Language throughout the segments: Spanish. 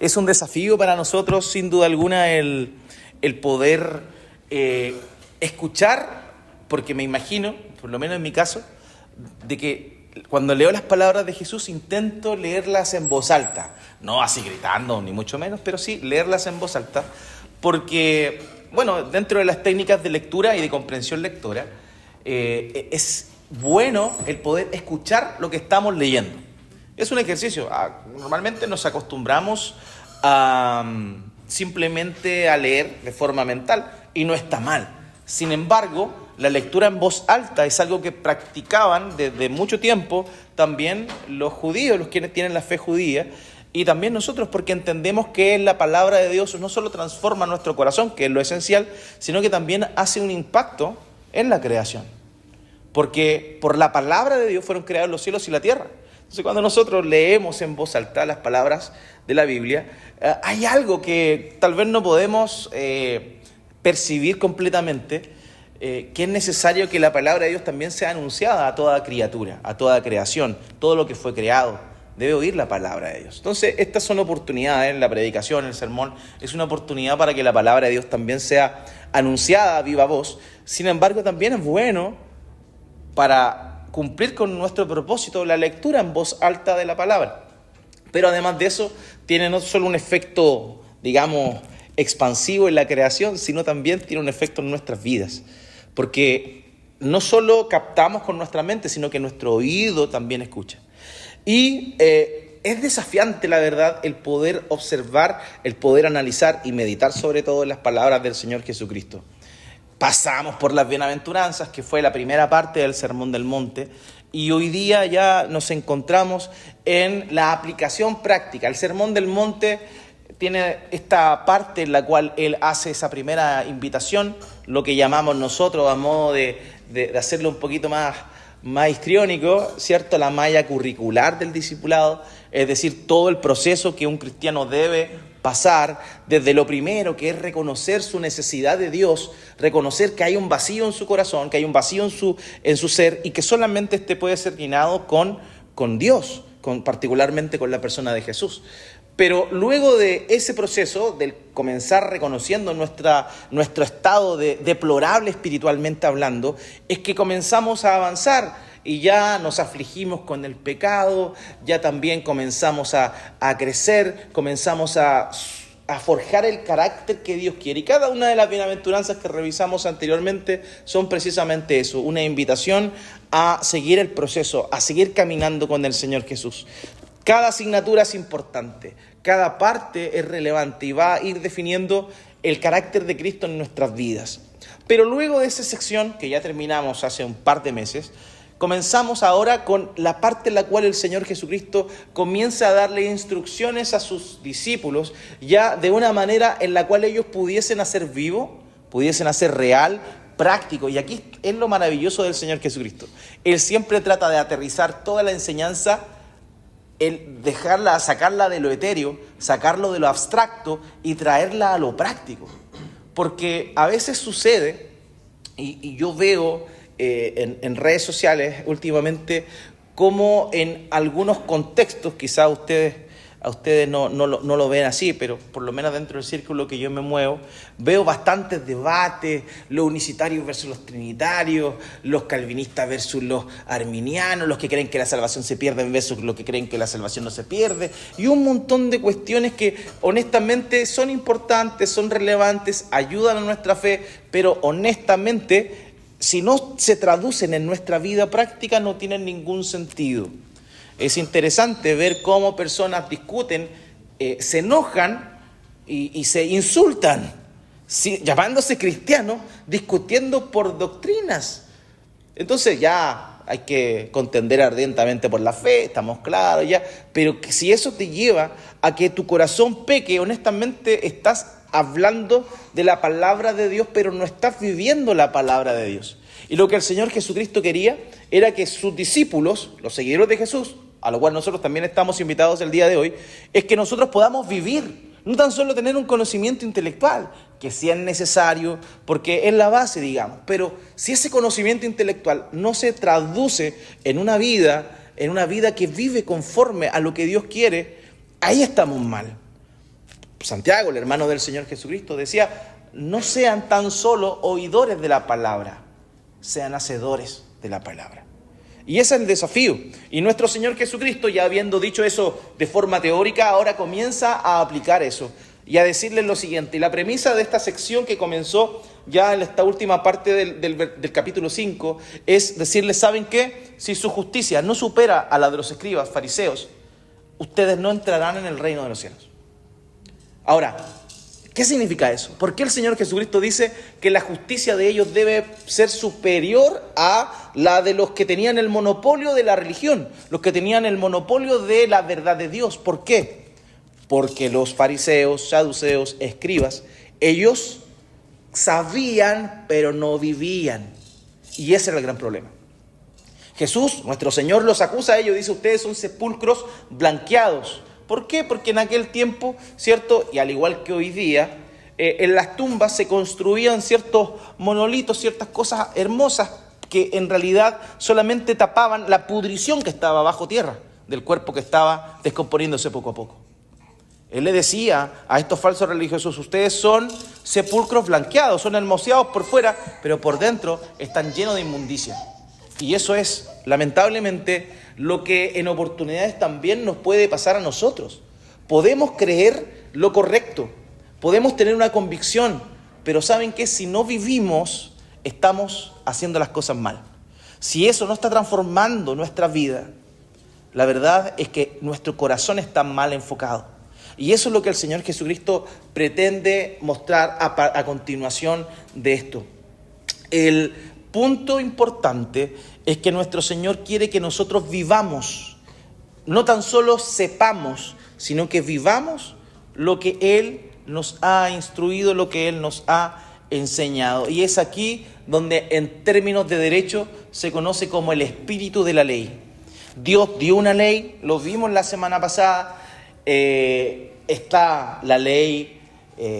Es un desafío para nosotros, sin duda alguna, el poder escuchar, porque me imagino, por lo menos en mi caso, de que cuando leo las palabras de Jesús intento leerlas en voz alta, no así gritando, ni mucho menos, pero sí leerlas en voz alta, porque, bueno, dentro de las técnicas de lectura y de comprensión lectora, es bueno el poder escuchar lo que estamos leyendo. Es un ejercicio. Normalmente nos acostumbramos a simplemente a leer de forma mental y no está mal. Sin embargo, la lectura en voz alta es algo que practicaban desde mucho tiempo también los judíos, los quienes tienen la fe judía, y también nosotros, porque entendemos que la palabra de Dios no solo transforma nuestro corazón, que es lo esencial, sino que también hace un impacto en la creación. Porque por la palabra de Dios fueron creados los cielos y la tierra. Entonces, cuando nosotros leemos en voz alta las palabras de la Biblia, hay algo que tal vez no podemos percibir completamente, que es necesario que la palabra de Dios también sea anunciada a toda criatura, a toda creación. Todo lo que fue creado debe oír la palabra de Dios. Entonces, estas son oportunidades, la predicación, el sermón, es una oportunidad para que la palabra de Dios también sea anunciada a viva voz. Sin embargo, también es bueno para cumplir con nuestro propósito la lectura en voz alta de la palabra. Pero además de eso, tiene no solo un efecto, digamos, expansivo en la creación, sino también tiene un efecto en nuestras vidas. Porque no solo captamos con nuestra mente, sino que nuestro oído también escucha. Y es desafiante, la verdad, el poder observar, el poder analizar y meditar sobre todo en las palabras del Señor Jesucristo. Pasamos por las bienaventuranzas, que fue la primera parte del Sermón del Monte, y hoy día ya nos encontramos en la aplicación práctica. El Sermón del Monte tiene esta parte en la cual Él hace esa primera invitación, lo que llamamos nosotros, a modo de hacerlo un poquito más histriónico, ¿cierto? La malla curricular del discipulado, es decir, todo el proceso que un cristiano debe pasar, desde lo primero, que es reconocer su necesidad de Dios, reconocer que hay un vacío en su corazón, que hay un vacío en su ser, y que solamente este puede ser llenado con Dios, particularmente con la persona de Jesús. Pero luego de ese proceso, del comenzar reconociendo nuestro estado deplorable espiritualmente hablando, es que comenzamos a avanzar y ya nos afligimos con el pecado, ya también comenzamos a crecer, comenzamos a forjar el carácter que Dios quiere. Y cada una de las bienaventuranzas que revisamos anteriormente son precisamente eso, una invitación a seguir el proceso, a seguir caminando con el Señor Jesús. Cada asignatura es importante, cada parte es relevante y va a ir definiendo el carácter de Cristo en nuestras vidas. Pero luego de esa sección, que ya terminamos hace un par de meses, comenzamos ahora con la parte en la cual el Señor Jesucristo comienza a darle instrucciones a sus discípulos, ya de una manera en la cual ellos pudiesen hacer vivo, pudiesen hacer real, práctico. Y aquí es lo maravilloso del Señor Jesucristo. Él siempre trata de aterrizar toda la enseñanza, el sacarla de lo etéreo, sacarlo de lo abstracto y traerla a lo práctico. Porque a veces sucede, y yo veo en redes sociales últimamente, como en algunos contextos, quizás a ustedes no lo ven así, pero por lo menos dentro del círculo que yo me muevo, veo bastantes debates, los unicitarios versus los trinitarios, los calvinistas versus los arminianos, los que creen que la salvación se pierde versus los que creen que la salvación no se pierde, y un montón de cuestiones que honestamente son importantes, son relevantes, ayudan a nuestra fe, pero honestamente, si no se traducen en nuestra vida práctica, no tienen ningún sentido. Es interesante ver cómo personas discuten, se enojan y se insultan, llamándose cristianos, discutiendo por doctrinas. Entonces ya hay que contender ardientemente por la fe, estamos claros ya, pero que si eso te lleva a que tu corazón peque, honestamente estás hablando de la palabra de Dios, pero no estás viviendo la palabra de Dios. Y lo que el Señor Jesucristo quería era que sus discípulos, los seguidores de Jesús, a lo cual nosotros también estamos invitados el día de hoy, es que nosotros podamos vivir, no tan solo tener un conocimiento intelectual, que sí es necesario, porque es la base, digamos, pero si ese conocimiento intelectual no se traduce en una vida que vive conforme a lo que Dios quiere, ahí estamos mal. Santiago, el hermano del Señor Jesucristo, decía: no sean tan solo oidores de la palabra, sean hacedores de la palabra. Y ese es el desafío. Y nuestro Señor Jesucristo, ya habiendo dicho eso de forma teórica, ahora comienza a aplicar eso y a decirles lo siguiente. Y la premisa de esta sección que comenzó ya en esta última parte del capítulo 5 es decirles: ¿saben qué? Si su justicia no supera a la de los escribas, fariseos, ustedes no entrarán en el reino de los cielos. Ahora, ¿qué significa eso? ¿Por qué el Señor Jesucristo dice que la justicia de ellos debe ser superior a la de los que tenían el monopolio de la religión, los que tenían el monopolio de la verdad de Dios? ¿Por qué? Porque los fariseos, saduceos, escribas, ellos sabían pero no vivían. Y ese era el gran problema. Jesús, nuestro Señor, los acusa a ellos, dice: ustedes son sepulcros blanqueados. ¿Por qué? Porque en aquel tiempo, ¿cierto? Y al igual que hoy día, en las tumbas se construían ciertos monolitos, ciertas cosas hermosas que en realidad solamente tapaban la pudrición que estaba bajo tierra del cuerpo que estaba descomponiéndose poco a poco. Él le decía a estos falsos religiosos: ustedes son sepulcros blanqueados, son hermoseados por fuera, pero por dentro están llenos de inmundicia. Y eso es, lamentablemente, lo que en oportunidades también nos puede pasar a nosotros. Podemos creer lo correcto, podemos tener una convicción, pero ¿saben qué? Si no vivimos, estamos haciendo las cosas mal. Si eso no está transformando nuestra vida, la verdad es que nuestro corazón está mal enfocado. Y eso es lo que el Señor Jesucristo pretende mostrar a continuación de esto. El punto importante es que nuestro Señor quiere que nosotros vivamos, no tan solo sepamos, sino que vivamos lo que Él nos ha instruido, lo que Él nos ha enseñado. Y es aquí donde en términos de derecho se conoce como el espíritu de la ley. Dios dio una ley, lo vimos la semana pasada, está la ley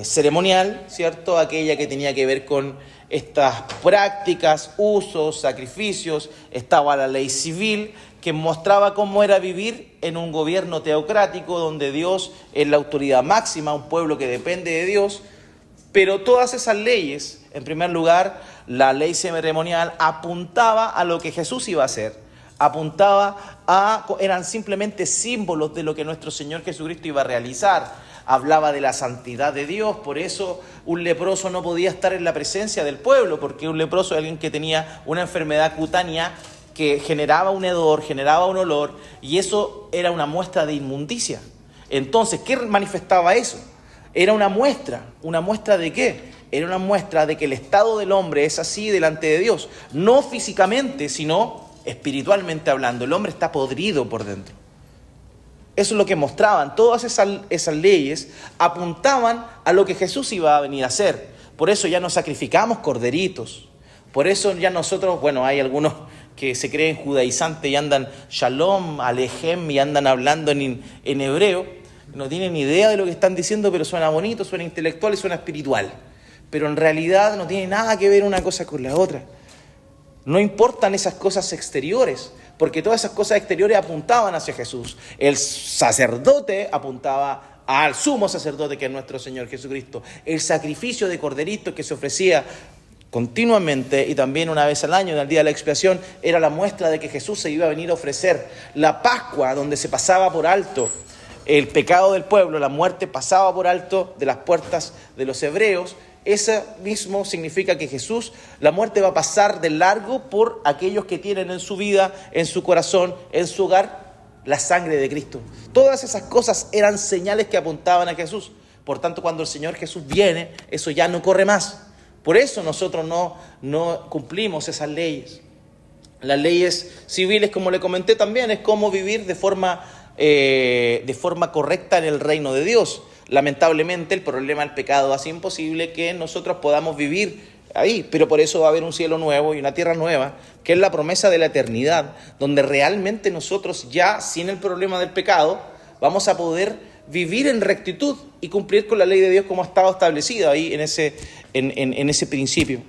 ceremonial, ¿cierto? Aquella que tenía que ver con estas prácticas, usos, sacrificios. Estaba la ley civil, que mostraba cómo era vivir en un gobierno teocrático donde Dios es la autoridad máxima, un pueblo que depende de Dios. Pero todas esas leyes, en primer lugar, la ley ceremonial apuntaba a lo que Jesús iba a hacer, eran simplemente símbolos de lo que nuestro Señor Jesucristo iba a realizar. Hablaba de la santidad de Dios, por eso un leproso no podía estar en la presencia del pueblo, porque un leproso es alguien que tenía una enfermedad cutánea que generaba un hedor, generaba un olor, y eso era una muestra de inmundicia. Entonces, ¿qué manifestaba eso? Era una muestra ¿de qué? Era una muestra de que el estado del hombre es así delante de Dios, no físicamente, sino espiritualmente hablando. El hombre está podrido por dentro. Eso es lo que mostraban. Todas esas leyes apuntaban a lo que Jesús iba a venir a hacer. Por eso ya no sacrificamos corderitos. Por eso ya nosotros, hay algunos que se creen judaizantes y andan shalom, alejem, y andan hablando en hebreo. No tienen ni idea de lo que están diciendo, pero suena bonito, suena intelectual y suena espiritual. Pero en realidad no tiene nada que ver una cosa con la otra. No importan esas cosas exteriores, porque todas esas cosas exteriores apuntaban hacia Jesús. El sacerdote apuntaba al sumo sacerdote, que es nuestro Señor Jesucristo. El sacrificio de corderito que se ofrecía continuamente y también una vez al año, en el día de la expiación, era la muestra de que Jesús se iba a venir a ofrecer. La Pascua, donde se pasaba por alto el pecado del pueblo, la muerte pasaba por alto de las puertas de los hebreos. Eso mismo significa que Jesús, la muerte va a pasar de largo por aquellos que tienen en su vida, en su corazón, en su hogar, la sangre de Cristo. Todas esas cosas eran señales que apuntaban a Jesús. Por tanto, cuando el Señor Jesús viene, eso ya no corre más. Por eso nosotros no cumplimos esas leyes. Las leyes civiles, como le comenté también, es cómo vivir de forma correcta en el reino de Dios. Lamentablemente el problema del pecado hace imposible que nosotros podamos vivir ahí, pero por eso va a haber un cielo nuevo y una tierra nueva, que es la promesa de la eternidad, donde realmente nosotros ya sin el problema del pecado vamos a poder vivir en rectitud y cumplir con la ley de Dios como ha estado establecida ahí en ese principio.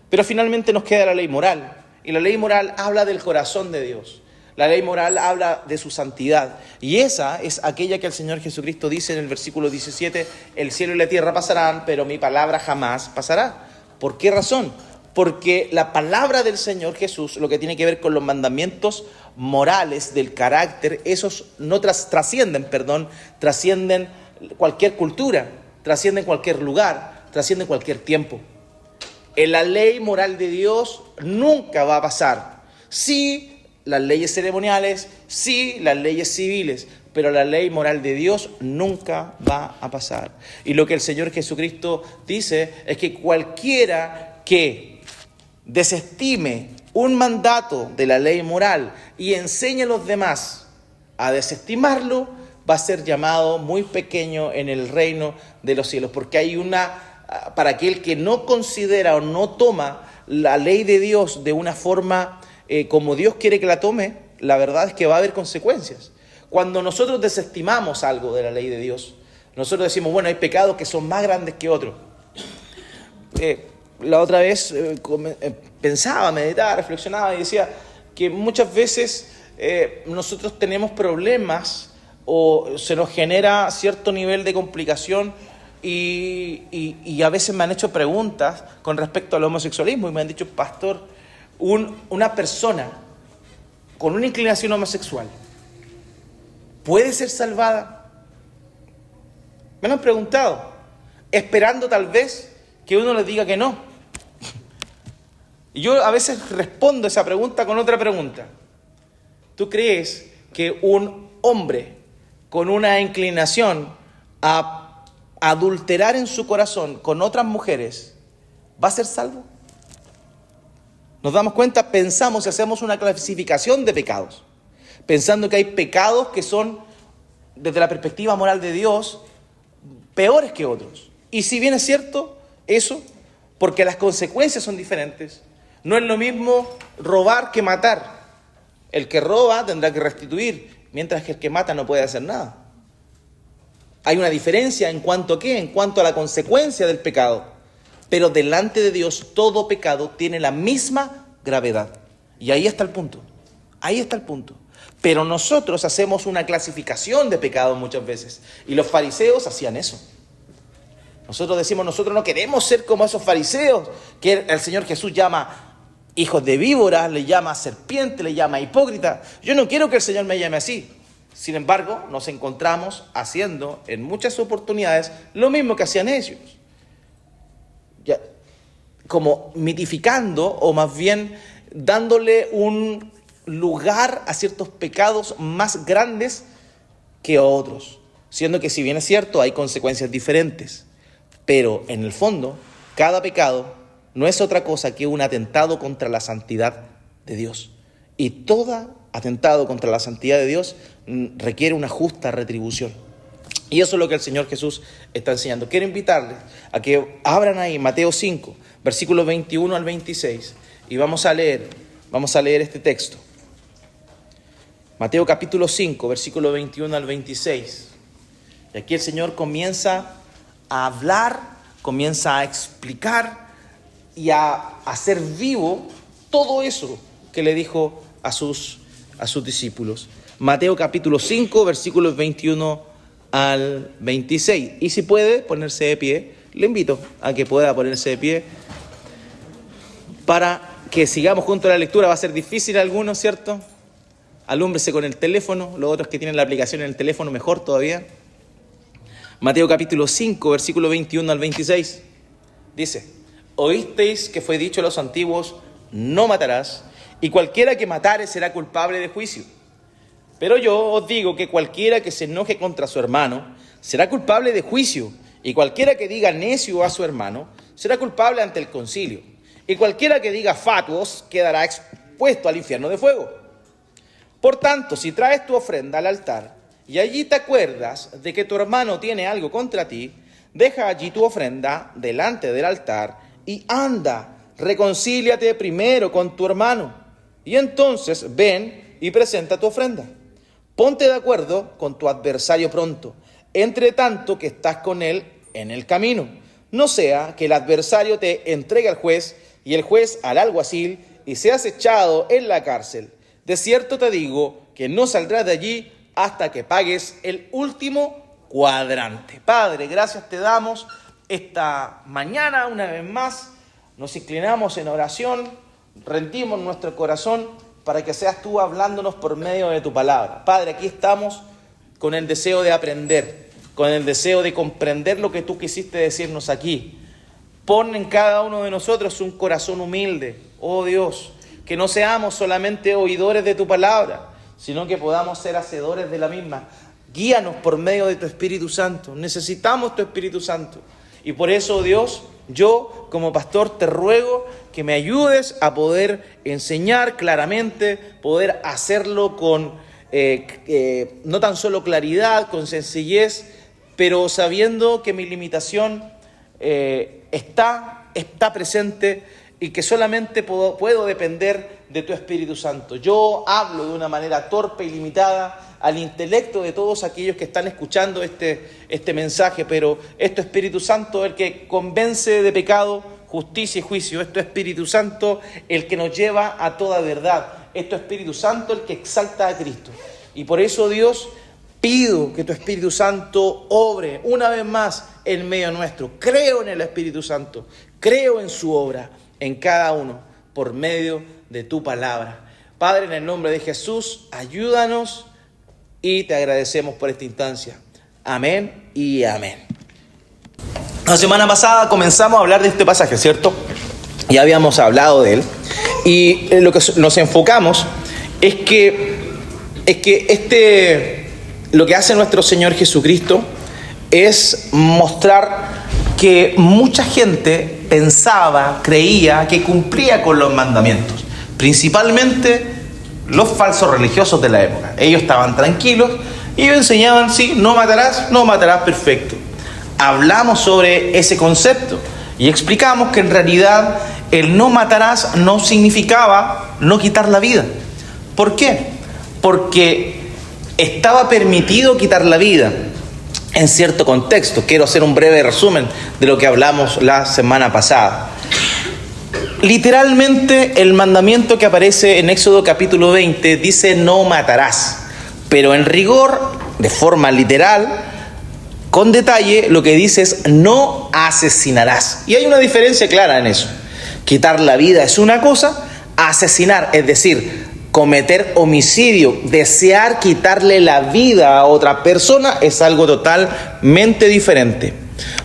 Pero finalmente nos queda la ley moral, y la ley moral habla del corazón de Dios. La ley moral habla de su santidad. Y esa es aquella que el Señor Jesucristo dice en el versículo 17, el cielo y la tierra pasarán, pero mi palabra jamás pasará. ¿Por qué razón? Porque la palabra del Señor Jesús, lo que tiene que ver con los mandamientos morales del carácter, esos no trascienden cualquier cultura, trascienden cualquier lugar, trascienden cualquier tiempo. En la ley moral de Dios nunca va a pasar. Sí, las leyes ceremoniales, sí, las leyes civiles, pero la ley moral de Dios nunca va a pasar. Y lo que el Señor Jesucristo dice es que cualquiera que desestime un mandato de la ley moral y enseñe a los demás a desestimarlo, va a ser llamado muy pequeño en el reino de los cielos, porque hay para aquel que no considera o no toma la ley de Dios de una forma como Dios quiere que la tome, la verdad es que va a haber consecuencias. Cuando nosotros desestimamos algo de la ley de Dios, nosotros decimos, bueno, hay pecados que son más grandes que otros. La otra vez pensaba, meditaba, reflexionaba y decía que muchas veces nosotros tenemos problemas o se nos genera cierto nivel de complicación y a veces me han hecho preguntas con respecto al homosexualismo y me han dicho, pastor, una persona con una inclinación homosexual ¿puede ser salvada? Me lo han preguntado, esperando tal vez que uno les diga que no. Y yo a veces respondo esa pregunta con otra pregunta. ¿Tú crees que un hombre con una inclinación a adulterar en su corazón con otras mujeres va a ser salvo? Nos damos cuenta, pensamos y hacemos una clasificación de pecados, pensando que hay pecados que son, desde la perspectiva moral de Dios, peores que otros. Y si bien es cierto eso, porque las consecuencias son diferentes, no es lo mismo robar que matar. El que roba tendrá que restituir, mientras que el que mata no puede hacer nada. Hay una diferencia en cuanto a ¿qué? En cuanto a la consecuencia del pecado. Pero delante de Dios todo pecado tiene la misma gravedad. Y ahí está el punto. Ahí está el punto. Pero nosotros hacemos una clasificación de pecados muchas veces. Y los fariseos hacían eso. Nosotros decimos, nosotros no queremos ser como esos fariseos que el Señor Jesús llama hijos de víboras, le llama serpiente, le llama hipócrita. Yo no quiero que el Señor me llame así. Sin embargo, nos encontramos haciendo en muchas oportunidades lo mismo que hacían ellos. Ya, como mitificando o más bien dándole un lugar a ciertos pecados más grandes que a otros, siendo que si bien es cierto hay consecuencias diferentes, pero en el fondo cada pecado no es otra cosa que un atentado contra la santidad de Dios, y todo atentado contra la santidad de Dios requiere una justa retribución. Y eso es lo que el Señor Jesús está enseñando. Quiero invitarles a que abran ahí Mateo 5, versículos 21 al 26, y vamos a leer este texto. Mateo capítulo 5, versículo 21 al 26. Y aquí el Señor comienza a hablar, comienza a explicar y a hacer vivo todo eso que le dijo a sus discípulos. Mateo capítulo 5, versículos 21 al 26. Y si puede ponerse de pie, le invito a que pueda ponerse de pie para que sigamos junto a la lectura. Va a ser difícil algunos, ¿cierto? Alúmbrese con el teléfono, los otros que tienen la aplicación en el teléfono, mejor todavía. Mateo capítulo 5, versículo 21 al 26. Dice: oísteis que fue dicho a los antiguos, no matarás, y cualquiera que matare será culpable de juicio. Pero yo os digo que cualquiera que se enoje contra su hermano será culpable de juicio, y cualquiera que diga necio a su hermano será culpable ante el concilio, y cualquiera que diga fatuos quedará expuesto al infierno de fuego. Por tanto, si traes tu ofrenda al altar y allí te acuerdas de que tu hermano tiene algo contra ti, deja allí tu ofrenda delante del altar y anda, reconcíliate primero con tu hermano, y entonces ven y presenta tu ofrenda. Ponte de acuerdo con tu adversario pronto, entre tanto que estás con él en el camino. No sea que el adversario te entregue al juez y el juez al alguacil y seas echado en la cárcel. De cierto te digo que no saldrás de allí hasta que pagues el último cuadrante. Padre, gracias te damos esta mañana una vez más. Nos inclinamos en oración, rendimos nuestro corazón para que seas tú hablándonos por medio de tu palabra. Padre, aquí estamos con el deseo de aprender, con el deseo de comprender lo que tú quisiste decirnos aquí. Pon en cada uno de nosotros un corazón humilde, oh Dios, que no seamos solamente oidores de tu palabra, sino que podamos ser hacedores de la misma. Guíanos por medio de tu Espíritu Santo. Necesitamos tu Espíritu Santo. Y por eso, Dios, yo como pastor te ruego que me ayudes a poder enseñar claramente, poder hacerlo con no tan solo claridad, con sencillez, pero sabiendo que mi limitación está presente y que solamente puedo depender de tu Espíritu Santo. Yo hablo de una manera torpe y limitada al intelecto de todos aquellos que están escuchando este mensaje, pero es tu Espíritu Santo el que convence de pecado, justicia y juicio. Es tu Espíritu Santo el que nos lleva a toda verdad. Es tu Espíritu Santo el que exalta a Cristo. Y por eso, Dios, pido que tu Espíritu Santo obre una vez más en medio nuestro. Creo en el Espíritu Santo, creo en su obra en cada uno por medio de tu palabra. Padre, en el nombre de Jesús, ayúdanos y te agradecemos por esta instancia. Amén y amén. La semana pasada comenzamos a hablar de este pasaje, ¿cierto? Ya habíamos hablado de él. Y en lo que nos enfocamos es que lo que hace nuestro Señor Jesucristo es mostrar que mucha gente pensaba, creía que cumplía con los mandamientos. Principalmente los falsos religiosos de la época. Ellos estaban tranquilos y ellos enseñaban, sí, no matarás, perfecto. Hablamos sobre ese concepto y explicamos que en realidad el no matarás no significaba no quitar la vida. ¿Por qué? Porque estaba permitido quitar la vida en cierto contexto. Quiero hacer un breve resumen de lo que hablamos la semana pasada. Literalmente el mandamiento que aparece en Éxodo capítulo 20 dice no matarás, pero en rigor, de forma literal, con detalle, lo que dice es no asesinarás. Y hay una diferencia clara en eso. Quitar la vida es una cosa, asesinar, es decir, cometer homicidio, desear quitarle la vida a otra persona es algo totalmente diferente.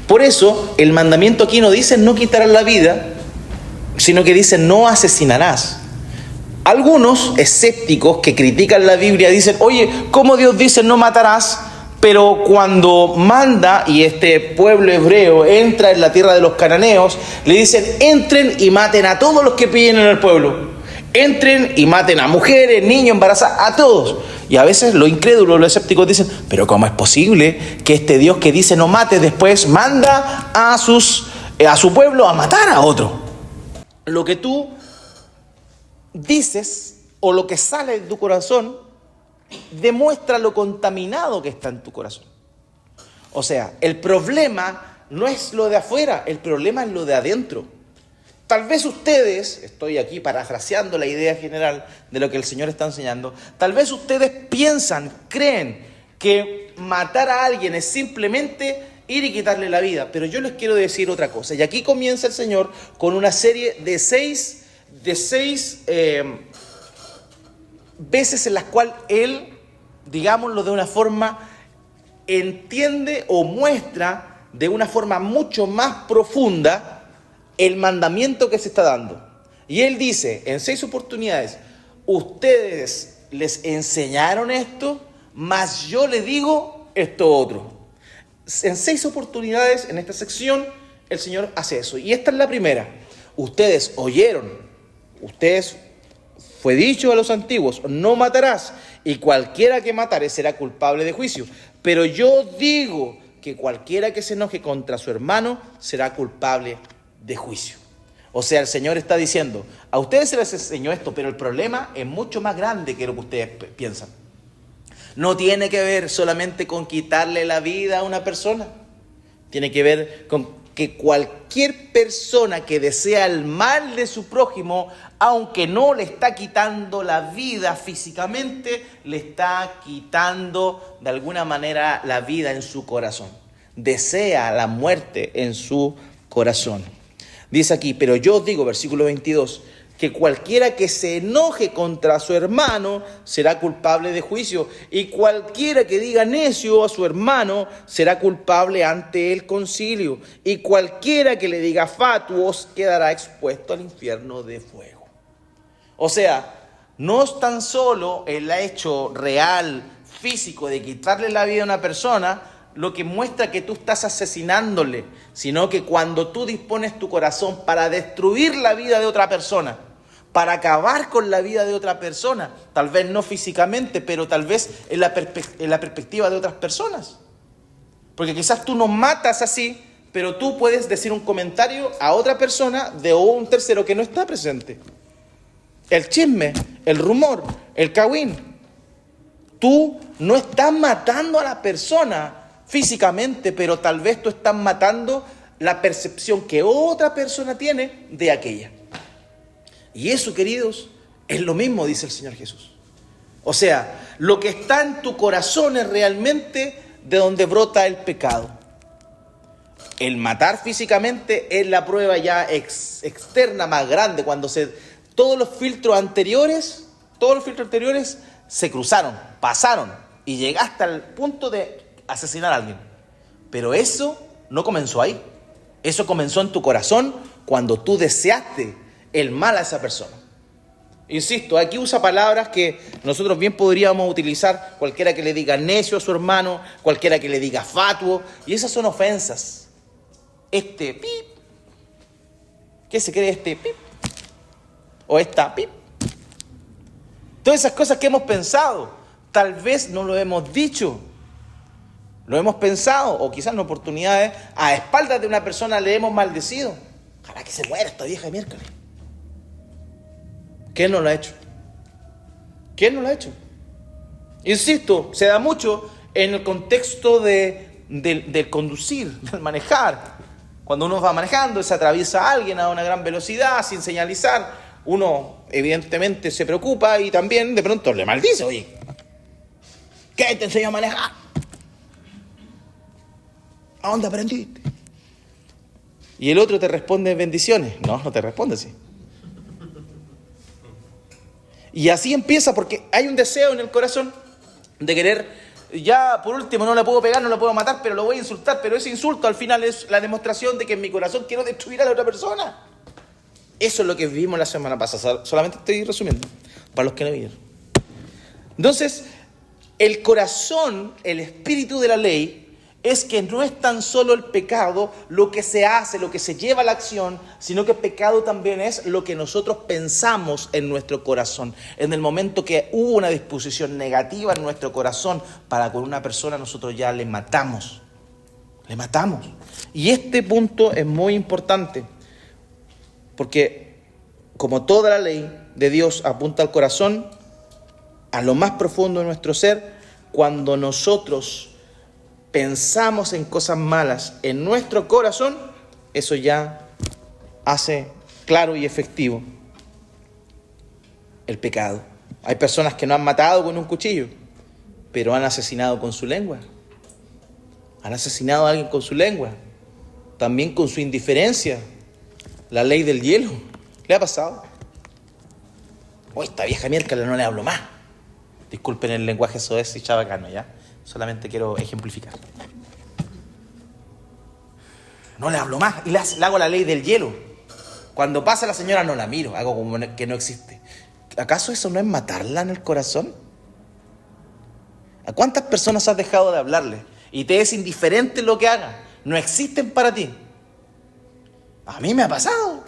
Por eso el mandamiento aquí no dice no quitarás la vida, sino que dice no asesinarás. Algunos escépticos que critican la Biblia dicen, oye, ¿cómo Dios dice no matarás? Pero cuando manda y este pueblo hebreo entra en la tierra de los cananeos, le dicen entren y maten a todos los que pillen en el pueblo. Entren y maten a mujeres, niños, embarazadas, a todos. Y a veces los incrédulos, los escépticos dicen, pero ¿cómo es posible que este Dios que dice no mate después manda a su pueblo a matar a otro? Lo que tú dices o lo que sale de tu corazón demuestra lo contaminado que está en tu corazón. O sea, el problema no es lo de afuera, el problema es lo de adentro. Tal vez ustedes, estoy aquí parafraseando la idea general de lo que el Señor está enseñando, tal vez ustedes piensan, creen que matar a alguien es simplemente ir y quitarle la vida, pero yo les quiero decir otra cosa. Y aquí comienza el Señor con una serie de seis veces en las cuales Él, digámoslo de una forma, entiende o muestra de una forma mucho más profunda el mandamiento que se está dando. Y Él dice en 6 oportunidades, ustedes les enseñaron esto, mas yo les digo esto otro. En 6 oportunidades en esta sección el Señor hace eso. Y esta es la primera. Ustedes oyeron, fue dicho a los antiguos, no matarás, y cualquiera que matare será culpable de juicio. Pero yo digo que cualquiera que se enoje contra su hermano será culpable de juicio. O sea, el Señor está diciendo, a ustedes se les enseñó esto, pero el problema es mucho más grande que lo que ustedes piensan. No tiene que ver solamente con quitarle la vida a una persona. Tiene que ver con que cualquier persona que desea el mal de su prójimo, aunque no le está quitando la vida físicamente, le está quitando de alguna manera la vida en su corazón. Desea la muerte en su corazón. Dice aquí, pero yo os digo, versículo 22, que cualquiera que se enoje contra su hermano será culpable de juicio, y cualquiera que diga necio a su hermano será culpable ante el concilio, y cualquiera que le diga fatuos quedará expuesto al infierno de fuego. O sea, no es tan solo el hecho real, físico, de quitarle la vida a una persona lo que muestra que tú estás asesinándole, sino que cuando tú dispones tu corazón para destruir la vida de otra persona, para acabar con la vida de otra persona, tal vez no físicamente, pero tal vez en la perspectiva de otras personas. Porque quizás tú no matas así, pero tú puedes decir un comentario a otra persona de un tercero que no está presente. El chisme, el rumor, el cagüín. Tú no estás matando a la persona físicamente, pero tal vez tú estás matando la percepción que otra persona tiene de aquella. Y eso, queridos, es lo mismo, dice el Señor Jesús. O sea, lo que está en tu corazón es realmente de donde brota el pecado. El matar físicamente es la prueba ya externa más grande, cuando todos los filtros anteriores se cruzaron, pasaron y llegaste al punto de asesinar a alguien. Pero eso no comenzó ahí. Eso comenzó en tu corazón cuando tú deseaste el mal a esa persona. Insisto, aquí usa palabras que nosotros bien podríamos utilizar, cualquiera que le diga necio a su hermano, cualquiera que le diga fatuo, y esas son ofensas. Pip, ¿qué se cree pip? O esta pip. Todas esas cosas que hemos pensado, tal vez no lo hemos dicho, lo hemos pensado, o quizás en oportunidades, a espaldas de una persona le hemos maldecido. Ojalá que se muera esta vieja de miércoles. ¿Quién no lo ha hecho? ¿Quién no lo ha hecho? Insisto, se da mucho en el contexto del conducir, del manejar. Cuando uno va manejando y se atraviesa a alguien a una gran velocidad, sin señalizar, uno evidentemente se preocupa y también de pronto le maldice. Oye, ¿qué te enseñó a manejar? ¿A dónde aprendiste? Y el otro te responde bendiciones. No te responde así. Y así empieza, porque hay un deseo en el corazón de querer, ya por último no le puedo pegar, no le puedo matar, pero lo voy a insultar, pero ese insulto al final es la demostración de que en mi corazón quiero destruir a la otra persona. Eso es lo que vimos la semana pasada, solamente estoy resumiendo, para los que no vieron. Entonces, el corazón, el espíritu de la ley, es que no es tan solo el pecado lo que se hace, lo que se lleva a la acción, sino que pecado también es lo que nosotros pensamos en nuestro corazón. En el momento que hubo una disposición negativa en nuestro corazón para con una persona, nosotros ya le matamos. Le matamos. Y este punto es muy importante, porque como toda la ley de Dios apunta al corazón, a lo más profundo de nuestro ser, cuando nosotros pensamos en cosas malas en nuestro corazón, eso ya hace claro y efectivo el pecado. Hay personas que no han matado con un cuchillo, pero han asesinado con su lengua. Han asesinado a alguien con su lengua, también con su indiferencia. La ley del hielo. ¿Le ha pasado? Esta vieja miércoles no le hablo más. Disculpen el lenguaje soez y chabacano, ¿ya? Solamente quiero ejemplificar. No le hablo más y le hago la ley del hielo. Cuando pasa la señora no la miro, hago como que no existe. ¿Acaso eso no es matarla en el corazón? ¿A cuántas personas has dejado de hablarle y te es indiferente lo que haga? No existen para ti. A mí me ha pasado.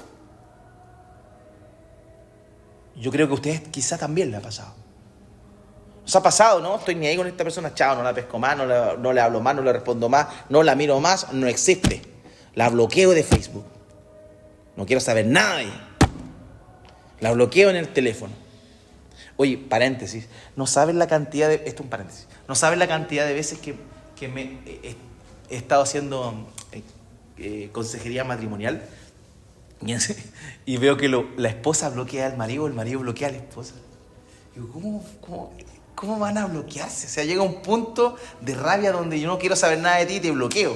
Yo creo que a ustedes quizá también le ha pasado. Nos ha pasado, ¿no? Estoy ni ahí con esta persona, chao, no la pesco más, no le hablo más, no le respondo más, no la miro más, no existe. La bloqueo de Facebook. No quiero saber nada de ella. La bloqueo en el teléfono. Oye, paréntesis, no saben la cantidad de... Esto es un paréntesis. No saben la cantidad de veces que me he estado haciendo consejería matrimonial y veo que la esposa bloquea al marido, el marido bloquea a la esposa. Digo, ¿cómo van a bloquearse? O sea, llega un punto de rabia donde yo no quiero saber nada de ti y te bloqueo.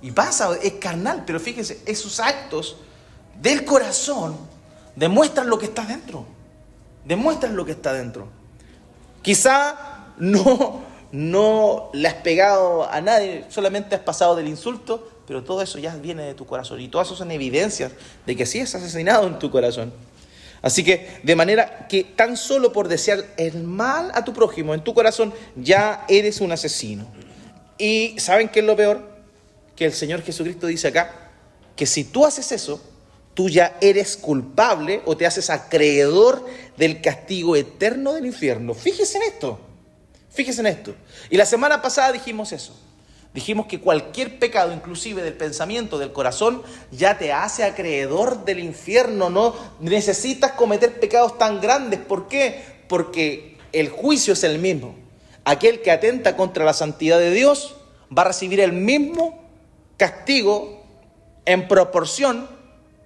Y pasa, es carnal, pero fíjense, esos actos del corazón demuestran lo que está dentro. Demuestran lo que está dentro. Quizá no le has pegado a nadie, solamente has pasado del insulto, pero todo eso ya viene de tu corazón. Y todas esas son evidencias de que sí es asesinado en tu corazón. Así que, de manera que tan solo por desear el mal a tu prójimo en tu corazón, ya eres un asesino. Y ¿saben qué es lo peor? Que el Señor Jesucristo dice acá, que si tú haces eso, tú ya eres culpable o te haces acreedor del castigo eterno del infierno. Fíjese en esto. Fíjese en esto. Y la semana pasada dijimos eso. Dijimos que cualquier pecado, inclusive del pensamiento, del corazón, ya te hace acreedor del infierno. No necesitas cometer pecados tan grandes. ¿Por qué? Porque el juicio es el mismo. Aquel que atenta contra la santidad de Dios va a recibir el mismo castigo en proporción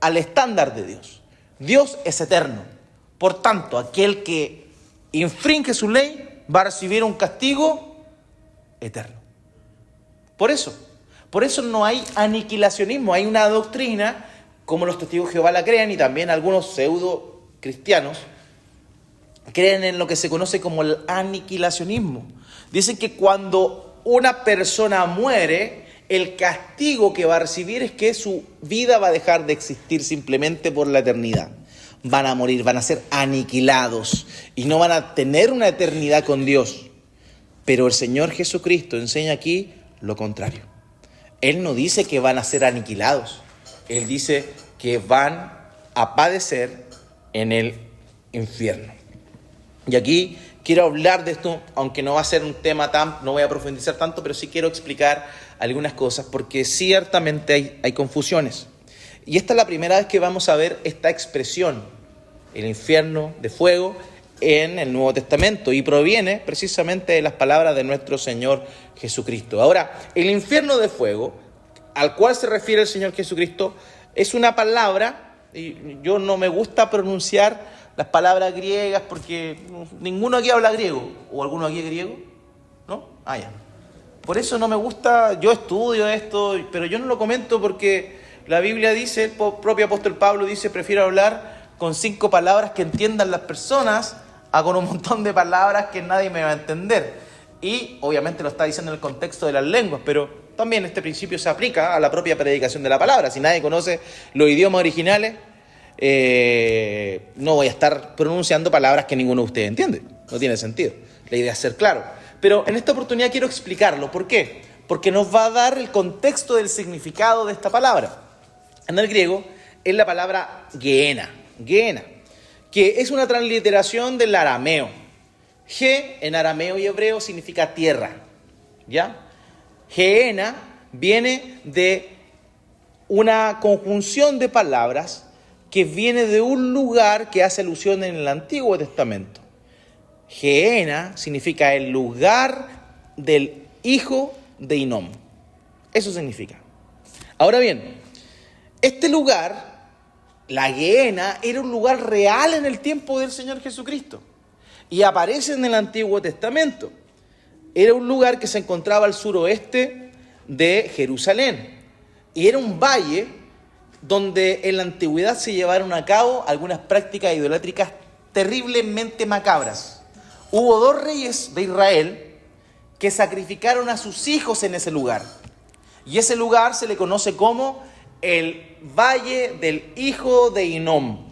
al estándar de Dios. Dios es eterno. Por tanto, aquel que infringe su ley va a recibir un castigo eterno. Por eso no hay aniquilacionismo. Hay una doctrina, como los testigos de Jehová la creen, y también algunos pseudo cristianos creen en lo que se conoce como el aniquilacionismo. Dicen que cuando una persona muere, el castigo que va a recibir es que su vida va a dejar de existir simplemente por la eternidad. Van a morir, van a ser aniquilados y no van a tener una eternidad con Dios. Pero el Señor Jesucristo enseña aquí lo contrario. Él no dice que van a ser aniquilados. Él dice que van a padecer en el infierno. Y aquí quiero hablar de esto, aunque no va a ser un tema no voy a profundizar tanto, pero sí quiero explicar algunas cosas, porque ciertamente hay confusiones. Y esta es la primera vez que vamos a ver esta expresión, el infierno de fuego, en el Nuevo Testamento, y proviene precisamente de las palabras de nuestro Señor Jesucristo. Ahora, el infierno de fuego, al cual se refiere el Señor Jesucristo, es una palabra, y yo no me gusta pronunciar las palabras griegas porque ninguno aquí habla griego. ¿O alguno aquí es griego? ¿No? Ah, ya. Por eso no me gusta, yo estudio esto, pero yo no lo comento porque la Biblia dice, el propio apóstol Pablo dice, prefiero hablar con 5 palabras que entiendan las personas a con un montón de palabras que nadie me va a entender. Y obviamente lo está diciendo en el contexto de las lenguas, pero también este principio se aplica a la propia predicación de la palabra. Si nadie conoce los idiomas originales, no voy a estar pronunciando palabras que ninguno de ustedes entiende. No tiene sentido. La idea es ser claro. Pero en esta oportunidad quiero explicarlo. ¿Por qué? Porque nos va a dar el contexto del significado de esta palabra. En el griego es la palabra gehenna, que es una transliteración del arameo. Ge en arameo y hebreo significa tierra, ¿ya? Gehenna viene de una conjunción de palabras que viene de un lugar que hace alusión en el Antiguo Testamento. Gehenna significa el lugar del hijo de Hinnom. Eso significa. Ahora bien, este lugar, la Gehenna, era un lugar real en el tiempo del Señor Jesucristo y aparece en el Antiguo Testamento. Era un lugar que se encontraba al suroeste de Jerusalén y era un valle donde en la antigüedad se llevaron a cabo algunas prácticas idolátricas terriblemente macabras. Hubo 2 reyes de Israel que sacrificaron a sus hijos en ese lugar. Y ese lugar se le conoce como el Valle del Hijo de Hinnom,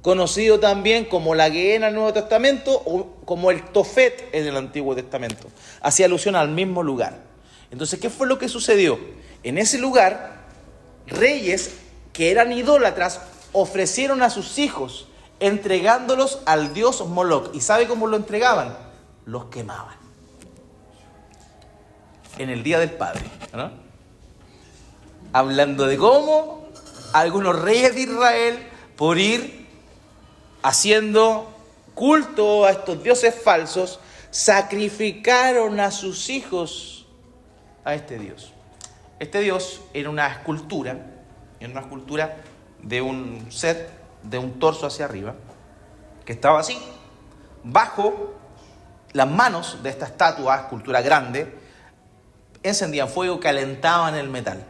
conocido también como la Gehenna en el Nuevo Testamento o como el Tofet en el Antiguo Testamento. Hacía alusión al mismo lugar. Entonces, ¿qué fue lo que sucedió? En ese lugar, reyes que eran idólatras ofrecieron a sus hijos entregándolos al dios Moloch. ¿Y sabe cómo lo entregaban? Los quemaban. En el Día del Padre, ¿no? Hablando de cómo algunos reyes de Israel, por ir haciendo culto a estos dioses falsos, sacrificaron a sus hijos a este dios. Este dios era una escultura de un ser, de un torso hacia arriba, que estaba así. Bajo las manos de esta estatua, escultura grande, encendían fuego, calentaban el metal.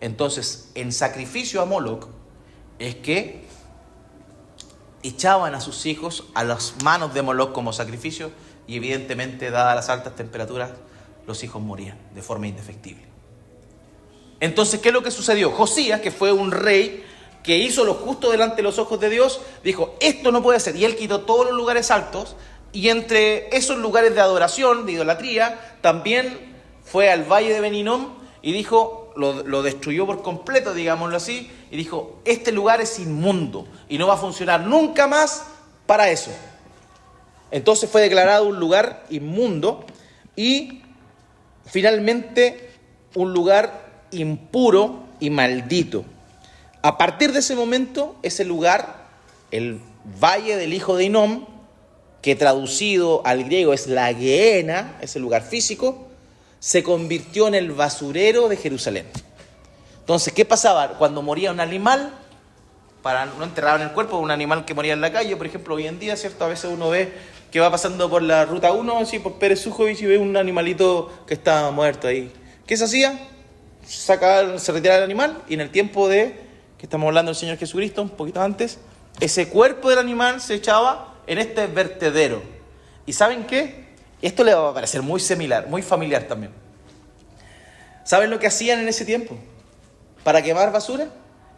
Entonces, en sacrificio a Moloch, es que echaban a sus hijos a las manos de Moloch como sacrificio, y evidentemente, dadas las altas temperaturas, los hijos morían de forma indefectible. Entonces, ¿qué es lo que sucedió? Josías, que fue un rey que hizo lo justo delante de los ojos de Dios, dijo, esto no puede ser. Y él quitó todos los lugares altos, y entre esos lugares de adoración, de idolatría, también fue al valle de Ben-Hinnom y dijo, lo destruyó por completo, digámoslo así, y dijo, este lugar es inmundo y no va a funcionar nunca más para eso. Entonces fue declarado un lugar inmundo y finalmente un lugar impuro y maldito. A partir de ese momento, ese lugar, el Valle del Hijo de Hinnom, que traducido al griego es la Gehenna, ese lugar físico, se convirtió en el basurero de Jerusalén. Entonces, ¿qué pasaba? Cuando moría un animal, para no enterraban el cuerpo de un animal que moría en la calle, por ejemplo, hoy en día, ¿cierto? A veces uno ve que va pasando por la ruta 1, así por Pérez Sujovic, y ve un animalito que está muerto ahí. ¿Qué se hacía? Se retiraba el animal, y en el tiempo que estamos hablando del Señor Jesucristo, un poquito antes, ese cuerpo del animal se echaba en este vertedero. ¿Y saben qué? Esto le va a parecer muy similar, muy familiar también. ¿Saben lo que hacían en ese tiempo? Para quemar basura,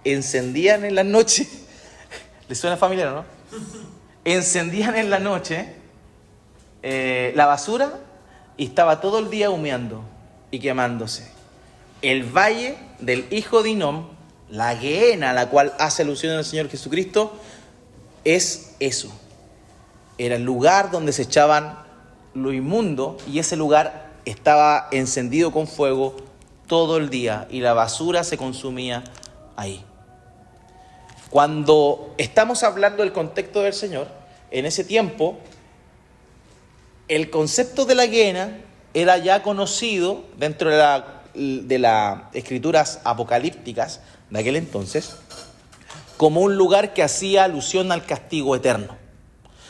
encendían en la noche. ¿Les suena familiar, no? Encendían en la noche la basura y estaba todo el día humeando y quemándose. El valle del Hijo de Hinnom, la Gehenna a la cual hace alusión el Señor Jesucristo, es eso. Era el lugar donde se echaban lo inmundo, y ese lugar estaba encendido con fuego todo el día y la basura se consumía ahí. Cuando estamos hablando del contexto del Señor, en ese tiempo, el concepto de la Gehenna era ya conocido dentro de las escrituras apocalípticas de aquel entonces como un lugar que hacía alusión al castigo eterno.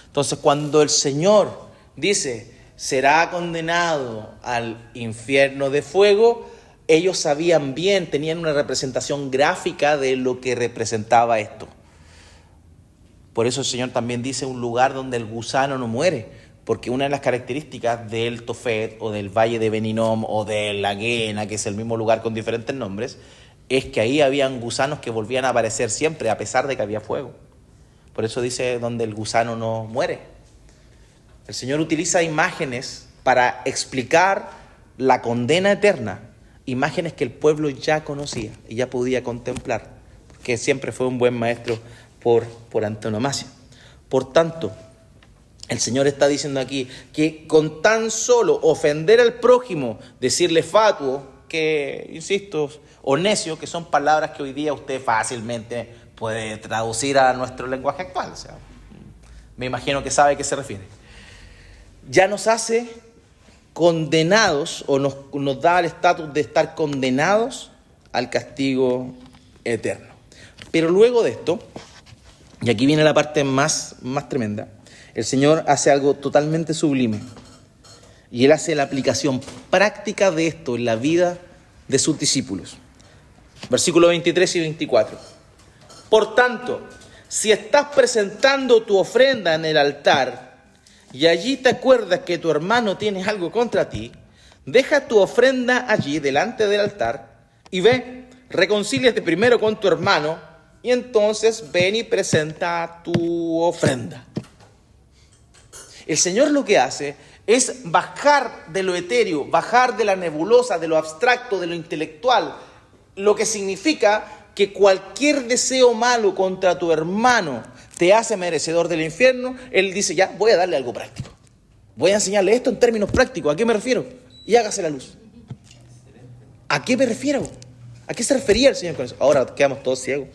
Entonces, cuando el Señor dice, será condenado al infierno de fuego, ellos sabían bien, tenían una representación gráfica de lo que representaba esto. Por eso el Señor también dice un lugar donde el gusano no muere, porque una de las características del Tofet o del Valle de Ben-Hinnom o de la Gehenna, que es el mismo lugar con diferentes nombres, es que ahí habían gusanos que volvían a aparecer siempre, a pesar de que había fuego. Por eso dice donde el gusano no muere. El Señor utiliza imágenes para explicar la condena eterna, imágenes que el pueblo ya conocía y ya podía contemplar, porque siempre fue un buen maestro por antonomasia. Por tanto, el Señor está diciendo aquí que con tan solo ofender al prójimo, decirle fatuo, que, insisto, o necio, que son palabras que hoy día usted fácilmente puede traducir a nuestro lenguaje actual. O sea, me imagino que sabe a qué se refiere. Ya nos hace condenados, o nos da el estatus de estar condenados al castigo eterno. Pero luego de esto, y aquí viene la parte más tremenda, el Señor hace algo totalmente sublime. Y Él hace la aplicación práctica de esto en la vida de sus discípulos. Versículos 23 y 24. Por tanto, si estás presentando tu ofrenda en el altar y allí te acuerdas que tu hermano tiene algo contra ti, deja tu ofrenda allí delante del altar y ve, reconcíliate primero con tu hermano y entonces ven y presenta tu ofrenda. El Señor lo que hace es bajar de lo etéreo, bajar de la nebulosa, de lo abstracto, de lo intelectual, lo que significa que cualquier deseo malo contra tu hermano te hace merecedor del infierno. Él dice, ya, voy a darle algo práctico. Voy a enseñarle esto en términos prácticos. ¿A qué me refiero? Y hágase la luz. ¿A qué me refiero? ¿A qué se refería el Señor con eso? Ahora quedamos todos ciegos.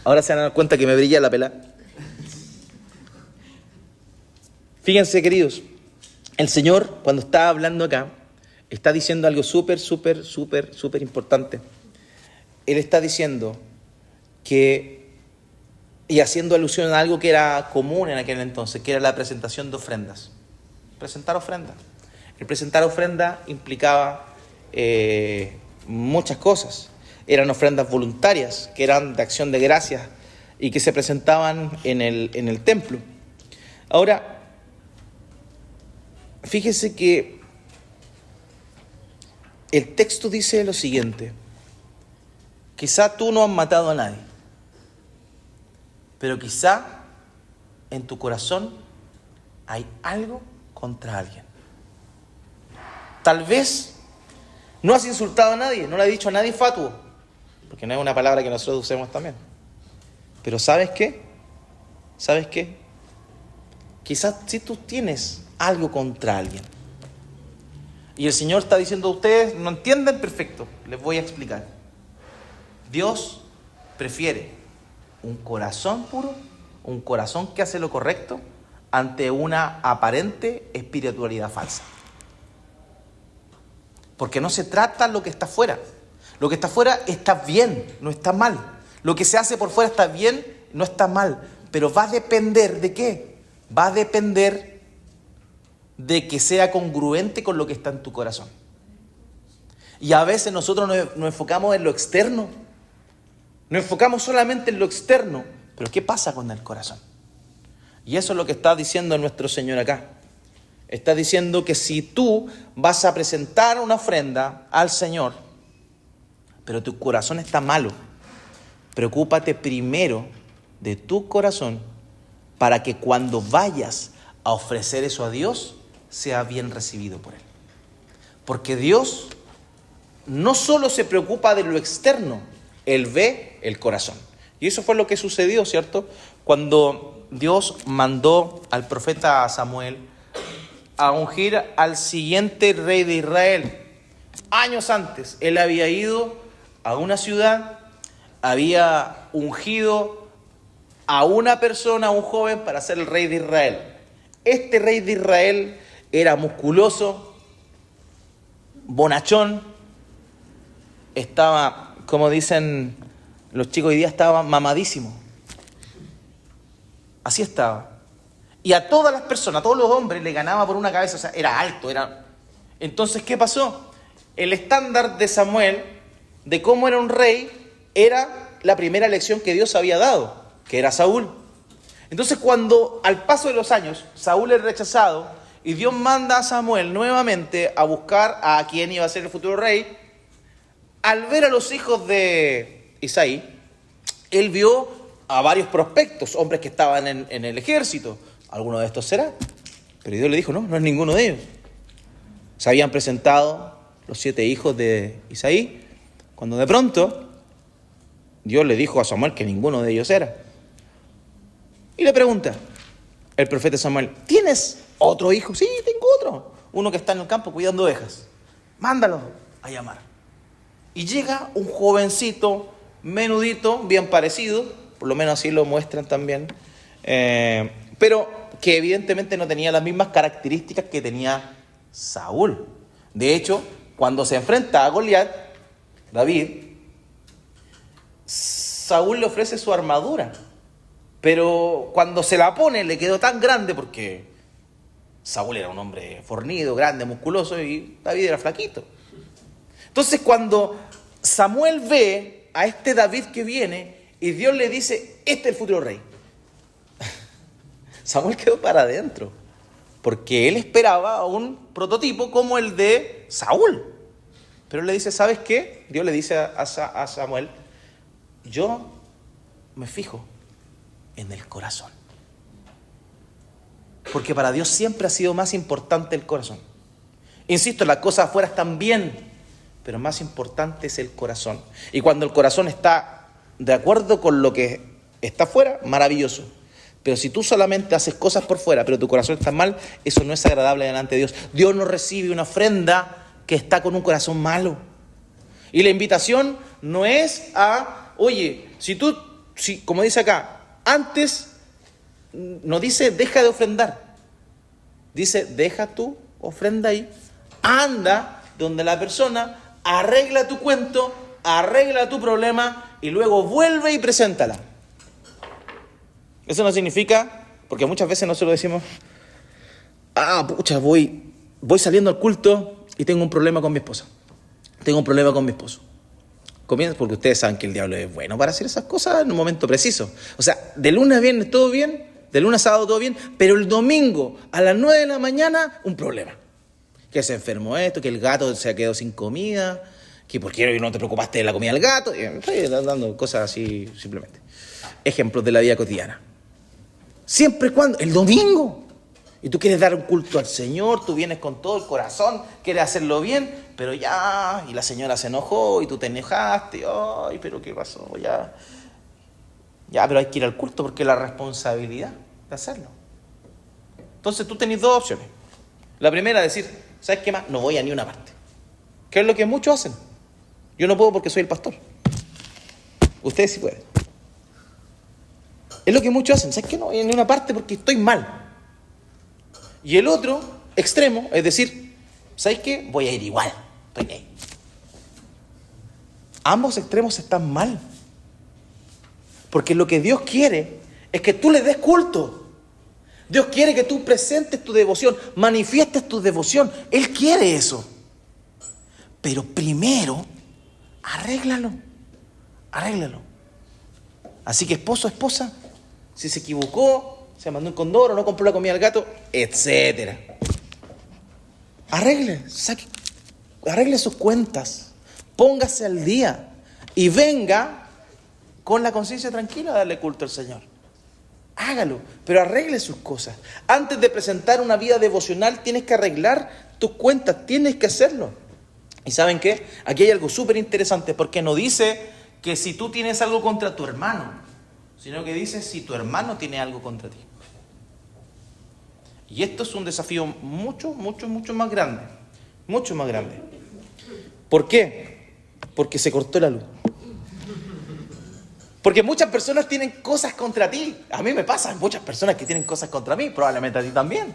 Ahora se van a dar cuenta que me brilla la pelada. Fíjense, queridos, el Señor, cuando está hablando acá, está diciendo algo súper importante. Él está diciendo que, y haciendo alusión a algo que era común en aquel entonces, que era la presentación de ofrendas. Presentar ofrendas. El presentar ofrenda implicaba muchas cosas. Eran ofrendas voluntarias, que eran de acción de gracias y que se presentaban en el templo. Ahora, fíjese que el texto dice lo siguiente: quizá tú no has matado a nadie, pero quizá en tu corazón hay algo contra alguien. Tal vez no has insultado a nadie, no le has dicho a nadie fatuo, porque no es una palabra que nosotros usemos también. Pero ¿sabes qué? ¿Sabes qué? Quizás si tú tienes algo contra alguien. Y el Señor está diciendo a ustedes, no entienden, perfecto, les voy a explicar. Dios prefiere un corazón puro, un corazón que hace lo correcto, ante una aparente espiritualidad falsa. Porque no se trata lo que está fuera. Lo que está fuera está bien, no está mal. Lo que se hace por fuera está bien, no está mal. Pero va a depender ¿de qué? Va a depender de que sea congruente con lo que está en tu corazón. Y a veces nosotros nos enfocamos en lo externo. Nos enfocamos solamente en lo externo. Pero ¿qué pasa con el corazón? Y eso es lo que está diciendo nuestro Señor acá. Está diciendo que si tú vas a presentar una ofrenda al Señor, pero tu corazón está malo, preocúpate primero de tu corazón para que cuando vayas a ofrecer eso a Dios, sea bien recibido por Él. Porque Dios no solo se preocupa de lo externo, Él ve el corazón. Y eso fue lo que sucedió, ¿cierto? Cuando Dios mandó al profeta Samuel a ungir al siguiente rey de Israel. Años antes, él había ido a una ciudad, había ungido a una persona, a un joven, para ser el rey de Israel. Este rey de Israel era musculoso, bonachón, estaba, como dicen los chicos hoy día, estaba mamadísimo. Así estaba. Y a todas las personas, a todos los hombres, le ganaba por una cabeza, o sea, era alto, era... Entonces, ¿qué pasó? El estándar de Samuel, de cómo era un rey, era la primera elección que Dios había dado, que era Saúl. Entonces, cuando al paso de los años, Saúl es rechazado, y Dios manda a Samuel nuevamente a buscar a quien iba a ser el futuro rey, al ver a los hijos de Isaí, él vio a varios prospectos, hombres que estaban en el ejército. Alguno de estos será. Pero Dios le dijo, no es ninguno de ellos. Se habían presentado los 7 hijos de Isaí, cuando de pronto Dios le dijo a Samuel que ninguno de ellos era. Y le pregunta el profeta Samuel, ¿tienes otro hijo? Sí, tengo otro. Uno que está en el campo cuidando ovejas. Mándalo a llamar. Y llega un jovencito, menudito, bien parecido, por lo menos así lo muestran también, pero que evidentemente no tenía las mismas características que tenía Saúl. De hecho, cuando se enfrenta a Goliat, David, Saúl le ofrece su armadura, pero cuando se la pone le quedó tan grande, porque Saúl era un hombre fornido, grande, musculoso, y David era flaquito. Entonces, cuando Samuel ve a este David que viene y Dios le dice, este es el futuro rey, Samuel quedó para adentro, porque él esperaba un prototipo como el de Saúl. Pero él le dice, ¿sabes qué? Dios le dice a Samuel, yo me fijo en el corazón. Porque para Dios siempre ha sido más importante el corazón. Insisto, las cosas afuera están bien, pero más importante es el corazón. Y cuando el corazón está de acuerdo con lo que está afuera, maravilloso. Pero si tú solamente haces cosas por fuera, pero tu corazón está mal, eso no es agradable delante de Dios. Dios no recibe una ofrenda que está con un corazón malo. Y la invitación no es a, oye, si como dice acá, antes no dice deja de ofrendar, dice deja tu ofrenda ahí, anda donde la persona, arregla tu cuento, arregla tu problema y luego vuelve y preséntala. Eso no significa, porque muchas veces nosotros decimos, voy saliendo al culto y tengo un problema con mi esposa. Tengo un problema con mi esposo. Comienza, porque ustedes saben que el diablo es bueno para hacer esas cosas en un momento preciso. O sea, de lunes a viernes todo bien, de lunes a sábado todo bien, pero el domingo a las 9 de la mañana un problema. Que se enfermó esto, que el gato se quedó sin comida, que por qué no te preocupaste de la comida del gato. Estoy dando cosas así simplemente. Ejemplos de la vida cotidiana. Siempre y cuando, el domingo, y tú quieres dar un culto al Señor, tú vienes con todo el corazón, quieres hacerlo bien, pero ya, y la señora se enojó, y tú te enojaste, ay, pero ¿qué pasó? Ya, pero hay que ir al culto porque es la responsabilidad de hacerlo. Entonces tú tenés dos opciones. La primera, decir, ¿sabes qué más? No voy a ni una parte. ¿Qué es lo que muchos hacen? Yo no puedo porque soy el pastor. Ustedes sí pueden. Es lo que muchos hacen. ¿Sabes qué? No voy a ni una parte porque estoy mal. Y el otro extremo es decir, ¿sabes qué? Voy a ir igual. Estoy ahí. Ambos extremos están mal. Porque lo que Dios quiere es que tú le des culto. Dios quiere que tú presentes tu devoción, manifiestes tu devoción. Él quiere eso. Pero primero, arréglalo. Así que esposo, esposa, si se equivocó, se mandó un condoro, no compró la comida al gato, etcétera. Arregle sus cuentas, póngase al día y venga con la conciencia tranquila a darle culto al Señor. Hágalo, pero arregle sus cosas. Antes de presentar una vida devocional, tienes que arreglar tus cuentas, tienes que hacerlo. ¿Y saben qué? Aquí hay algo súper interesante, porque no dice que si tú tienes algo contra tu hermano, sino que dice si tu hermano tiene algo contra ti. Y esto es un desafío mucho más grande. Mucho más grande. ¿Por qué? Porque se cortó la luz. Porque muchas personas tienen cosas contra ti. A mí me pasa, muchas personas que tienen cosas contra mí, probablemente a ti también.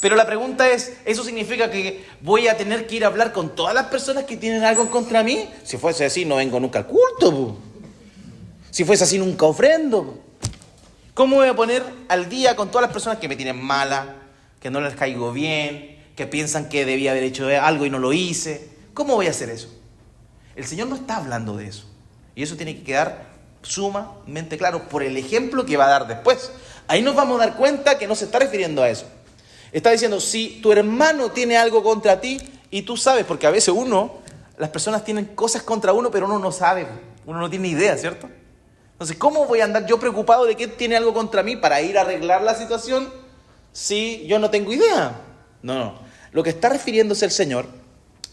Pero la pregunta es, ¿eso significa que voy a tener que ir a hablar con todas las personas que tienen algo contra mí? Si fuese así, no vengo nunca al culto, po. Si fuese así, nunca ofrendo, po. ¿Cómo voy a poner al día con todas las personas que me tienen mala, que no les caigo bien, que piensan que debía haber hecho algo y no lo hice? ¿Cómo voy a hacer eso? El Señor no está hablando de eso. Y eso tiene que quedar sumamente claro por el ejemplo que va a dar después. Ahí nos vamos a dar cuenta que no se está refiriendo a eso. Está diciendo, si tu hermano tiene algo contra ti y tú sabes, porque a veces las personas tienen cosas contra uno, pero uno no sabe, uno no tiene idea, ¿cierto? Entonces, ¿cómo voy a andar yo preocupado de que tiene algo contra mí para ir a arreglar la situación si yo no tengo idea? No. Lo que está refiriéndose el Señor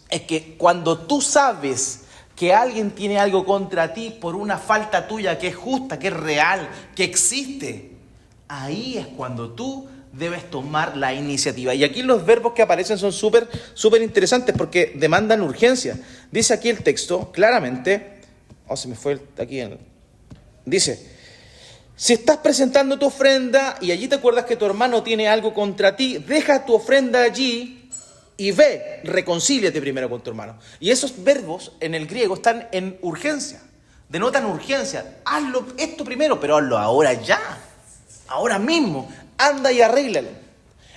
es que cuando tú sabes que alguien tiene algo contra ti por una falta tuya que es justa, que es real, que existe, ahí es cuando tú debes tomar la iniciativa. Y aquí los verbos que aparecen son súper interesantes porque demandan urgencia. Dice aquí el texto claramente, dice, si estás presentando tu ofrenda y allí te acuerdas que tu hermano tiene algo contra ti, deja tu ofrenda allí y ve, reconcíliate primero con tu hermano. Y esos verbos en el griego están en urgencia, denotan urgencia. Hazlo esto primero, pero hazlo ahora ya, ahora mismo. Anda y arréglalo.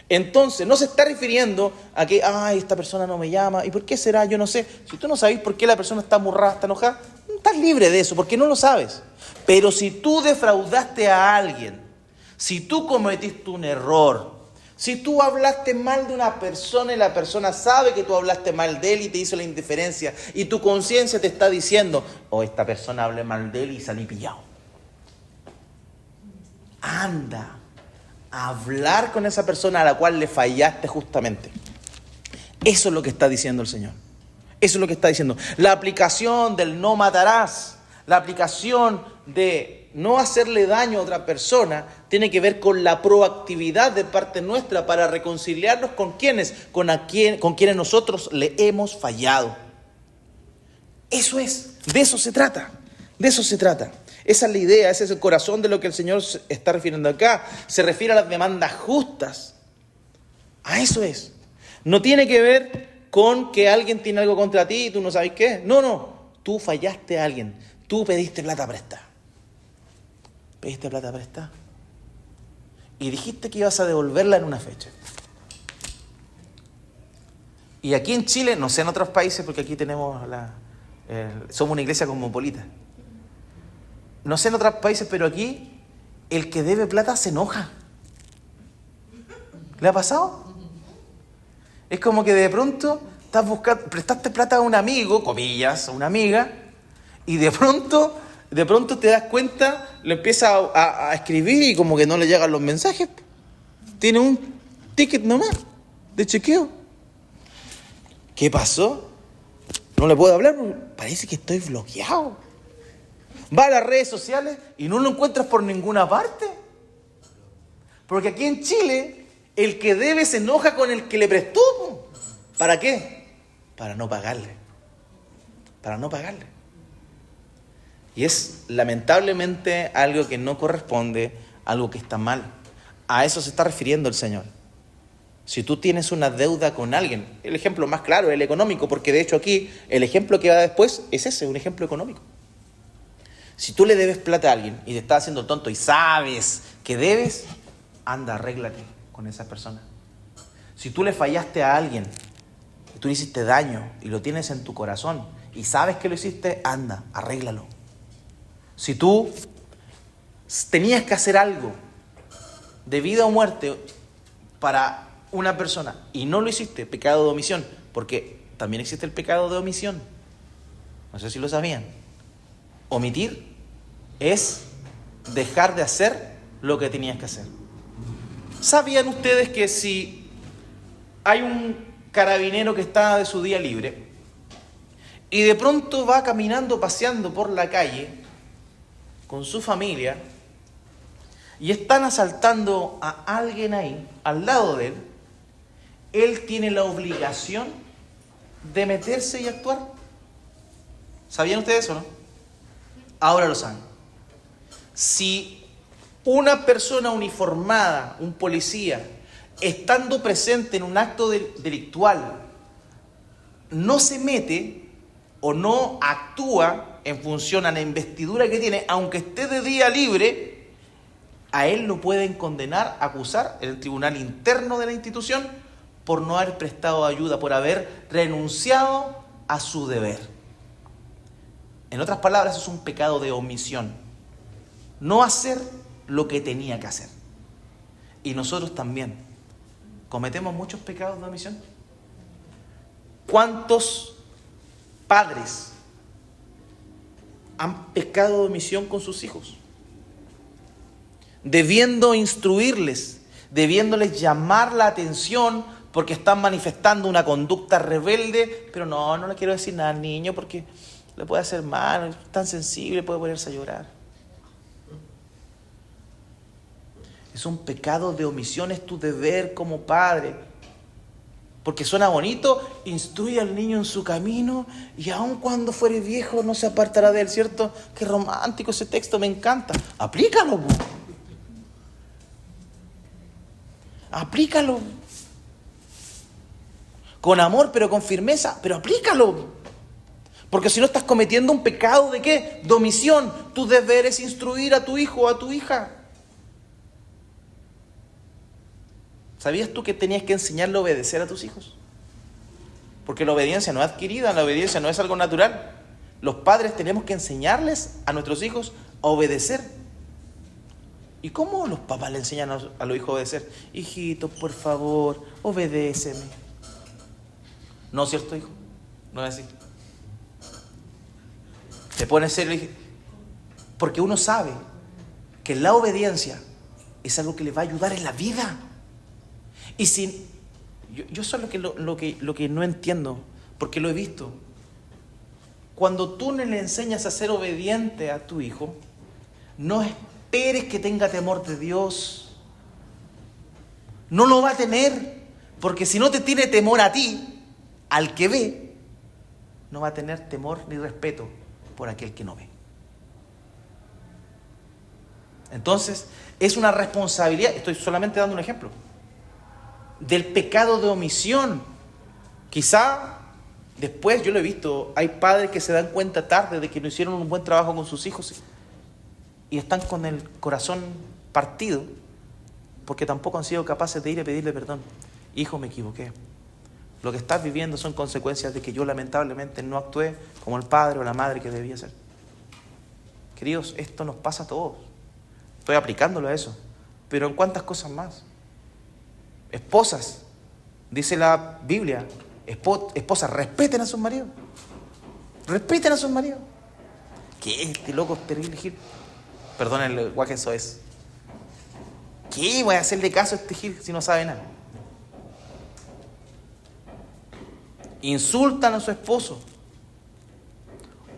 Entonces, no se está refiriendo a que, esta persona no me llama. ¿Y por qué será? Yo no sé. Si tú no sabes por qué la persona está amurrada, está enojada, estás libre de eso, porque no lo sabes. Pero si tú defraudaste a alguien, si tú cometiste un error, si tú hablaste mal de una persona y la persona sabe que tú hablaste mal de él y te hizo la indiferencia, y tu conciencia te está diciendo, esta persona hablé mal de él y salí pillado. Anda a hablar con esa persona a la cual le fallaste justamente. Eso es lo que está diciendo el Señor. Eso es lo que está diciendo. La aplicación del no matarás, la aplicación de no hacerle daño a otra persona, tiene que ver con la proactividad de parte nuestra para reconciliarnos con quienes, con quienes nosotros le hemos fallado. Eso es, de eso se trata. Esa es la idea, ese es el corazón de lo que el Señor se está refiriendo acá. Se refiere a las demandas justas. A eso es. No tiene que ver con que alguien tiene algo contra ti y tú no sabes qué. No. Tú fallaste a alguien. Tú pediste plata prestada. Pediste plata prestada. Y dijiste que ibas a devolverla en una fecha. Y aquí en Chile, no sé en otros países, porque aquí tenemos somos una iglesia cosmopolita. No sé en otros países, pero aquí el que debe plata se enoja. ¿Le ha pasado? Es como que de pronto prestaste plata a un amigo, comillas, a una amiga, y de pronto te das cuenta, le empieza a escribir y como que no le llegan los mensajes. Tiene un ticket nomás de chequeo. ¿Qué pasó? No le puedo hablar porque parece que estoy bloqueado. Va a las redes sociales y no lo encuentras por ninguna parte. Porque aquí en Chile, el que debe se enoja con el que le prestó. ¿Para qué? Para no pagarle. Para no pagarle. Y es lamentablemente algo que no corresponde, algo que está mal. A eso se está refiriendo el Señor. Si tú tienes una deuda con alguien, el ejemplo más claro es el económico, porque de hecho aquí el ejemplo que va después es ese, un ejemplo económico. Si tú le debes plata a alguien y te estás haciendo tonto y sabes que debes, anda, arréglate con esa persona. Si tú le fallaste a alguien, y tú le hiciste daño y lo tienes en tu corazón y sabes que lo hiciste, anda, arréglalo. Si tú tenías que hacer algo de vida o muerte para una persona y no lo hiciste, pecado de omisión, porque también existe el pecado de omisión. No sé si lo sabían. Omitir es dejar de hacer lo que tenías que hacer. ¿Sabían ustedes que si hay un carabinero que está de su día libre y de pronto va caminando, paseando por la calle con su familia y están asaltando a alguien ahí, al lado de él, él tiene la obligación de meterse y actuar? ¿Sabían ustedes eso, no? Ahora lo saben. Si una persona uniformada, un policía, estando presente en un acto delictual, no se mete o no actúa en función a la investidura que tiene, aunque esté de día libre, a él lo pueden condenar, acusar en el tribunal interno de la institución por no haber prestado ayuda, por haber renunciado a su deber. En otras palabras, es un pecado de omisión. No hacer lo que tenía que hacer. Y nosotros también cometemos muchos pecados de omisión. ¿Cuántos padres han pecado de omisión con sus hijos? Debiendo instruirles, debiéndoles llamar la atención porque están manifestando una conducta rebelde, pero no le quiero decir nada al niño porque le puede hacer mal, es tan sensible, puede ponerse a llorar. Es un pecado de omisión, es tu deber como padre. Porque suena bonito, instruye al niño en su camino y aun cuando fuere viejo no se apartará de él, ¿cierto? Qué romántico ese texto, me encanta. Aplícalo, po. Aplícalo. Con amor, pero con firmeza, pero aplícalo. Porque si no estás cometiendo un pecado ¿de qué? De omisión. Tu deber es instruir a tu hijo o a tu hija. ¿Sabías tú que tenías que enseñarle a obedecer a tus hijos? Porque la obediencia no es adquirida, la obediencia no es algo natural. Los padres tenemos que enseñarles a nuestros hijos a obedecer. ¿Y cómo los papás le enseñan a los hijos a obedecer? Hijito, por favor, obedéceme. ¿No es cierto, hijo? No es así. Te pones serio, porque uno sabe que la obediencia es algo que le va a ayudar en la vida. Y si yo eso es lo que no entiendo, porque lo he visto. Cuando tú le enseñas a ser obediente a tu hijo, no esperes que tenga temor de Dios. No lo va a tener, porque si no te tiene temor a ti, al que ve, no va a tener temor ni respeto por aquel que no ve. Entonces, es una responsabilidad, estoy solamente dando un ejemplo, del pecado de omisión. Quizá después, yo lo he visto, hay padres que se dan cuenta tarde de que no hicieron un buen trabajo con sus hijos y están con el corazón partido porque tampoco han sido capaces de ir a pedirle perdón. Hijo, me equivoqué. Lo que estás viviendo son consecuencias de que yo lamentablemente no actué como el padre o la madre que debía ser. Queridos, esto nos pasa a todos. Estoy aplicándolo a eso. Pero en cuántas cosas más. Esposas, dice la Biblia, esposas, respeten a sus maridos. Respeten a sus maridos. ¿Qué? Este loco es terrible, Gil. Perdón el lenguaje soez. ¿Qué? Voy a hacerle caso a este Gil si no sabe nada. Insultan a su esposo.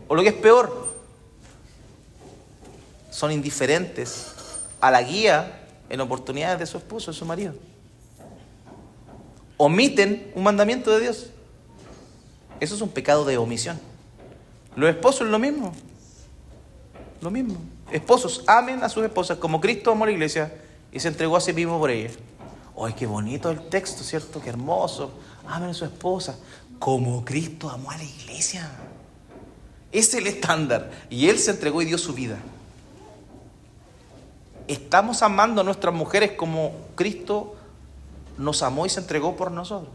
O lo que es peor, son indiferentes a la guía en oportunidades de su esposo, de su marido. Omiten un mandamiento de Dios. Eso es un pecado de omisión. Los esposos es lo mismo. Lo mismo. Esposos, amen a sus esposas como Cristo amó a la iglesia y se entregó a sí mismo por ella. ¡Ay, qué bonito el texto!, ¿cierto? ¡Qué hermoso! Amen a su esposa como Cristo amó a la iglesia. Es el estándar. Y Él se entregó y dio su vida. Estamos amando a nuestras mujeres como Cristo nos amó y se entregó por nosotros.